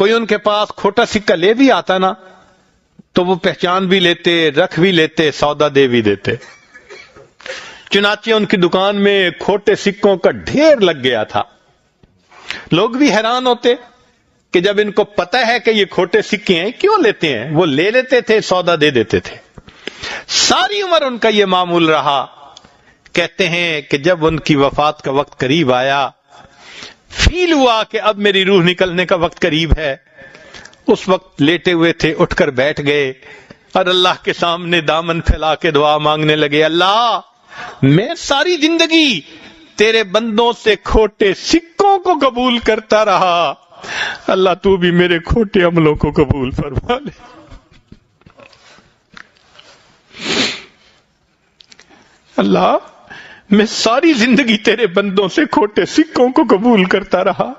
کوئی ان کے پاس کھوٹا سکہ لے بھی آتا نا تو وہ پہچان بھی لیتے، رکھ بھی لیتے، سودا دے بھی دیتے۔ چنانچہ ان کی دکان میں کھوٹے سکوں کا ڈھیر لگ گیا تھا۔ لوگ بھی حیران ہوتے کہ جب ان کو پتہ ہے کہ یہ کھوٹے سکے ہیں کیوں لیتے ہیں، وہ لے لیتے تھے، سودا دے دیتے تھے۔ ساری عمر ان کا یہ معمول رہا۔ کہتے ہیں کہ جب ان کی وفات کا وقت قریب آیا، فیل ہوا کہ اب میری روح نکلنے کا وقت قریب ہے، اس وقت لیٹے ہوئے تھے، اٹھ کر بیٹھ گئے اور اللہ کے سامنے دامن پھیلا کے دعا مانگنے لگے، اللہ میں ساری زندگی تیرے بندوں سے کھوٹے سکوں کو قبول کرتا رہا، اللہ تو بھی میرے کھوٹے عملوں کو قبول فرما لے۔ اللہ میں ساری زندگی تیرے بندوں سے کھوٹے سکوں کو قبول کرتا رہا،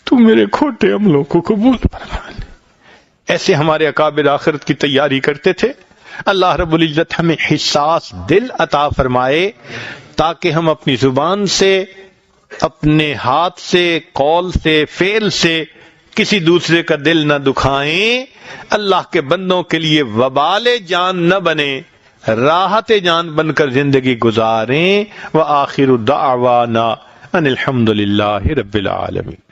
تو میرے کھوٹے عملوں کو قبول فرما لے۔ ایسے ہمارے اکابر آخرت کی تیاری کرتے تھے۔ اللہ رب العزت ہمیں حساس دل عطا فرمائے تاکہ ہم اپنی زبان سے، اپنے ہاتھ سے، قول سے، فعل سے کسی دوسرے کا دل نہ دکھائیں، اللہ کے بندوں کے لیے وبال جان نہ بنے، راحت جان بن کر زندگی گزاریں۔ وآخر دعوانا ان الحمد للہ رب العالمین۔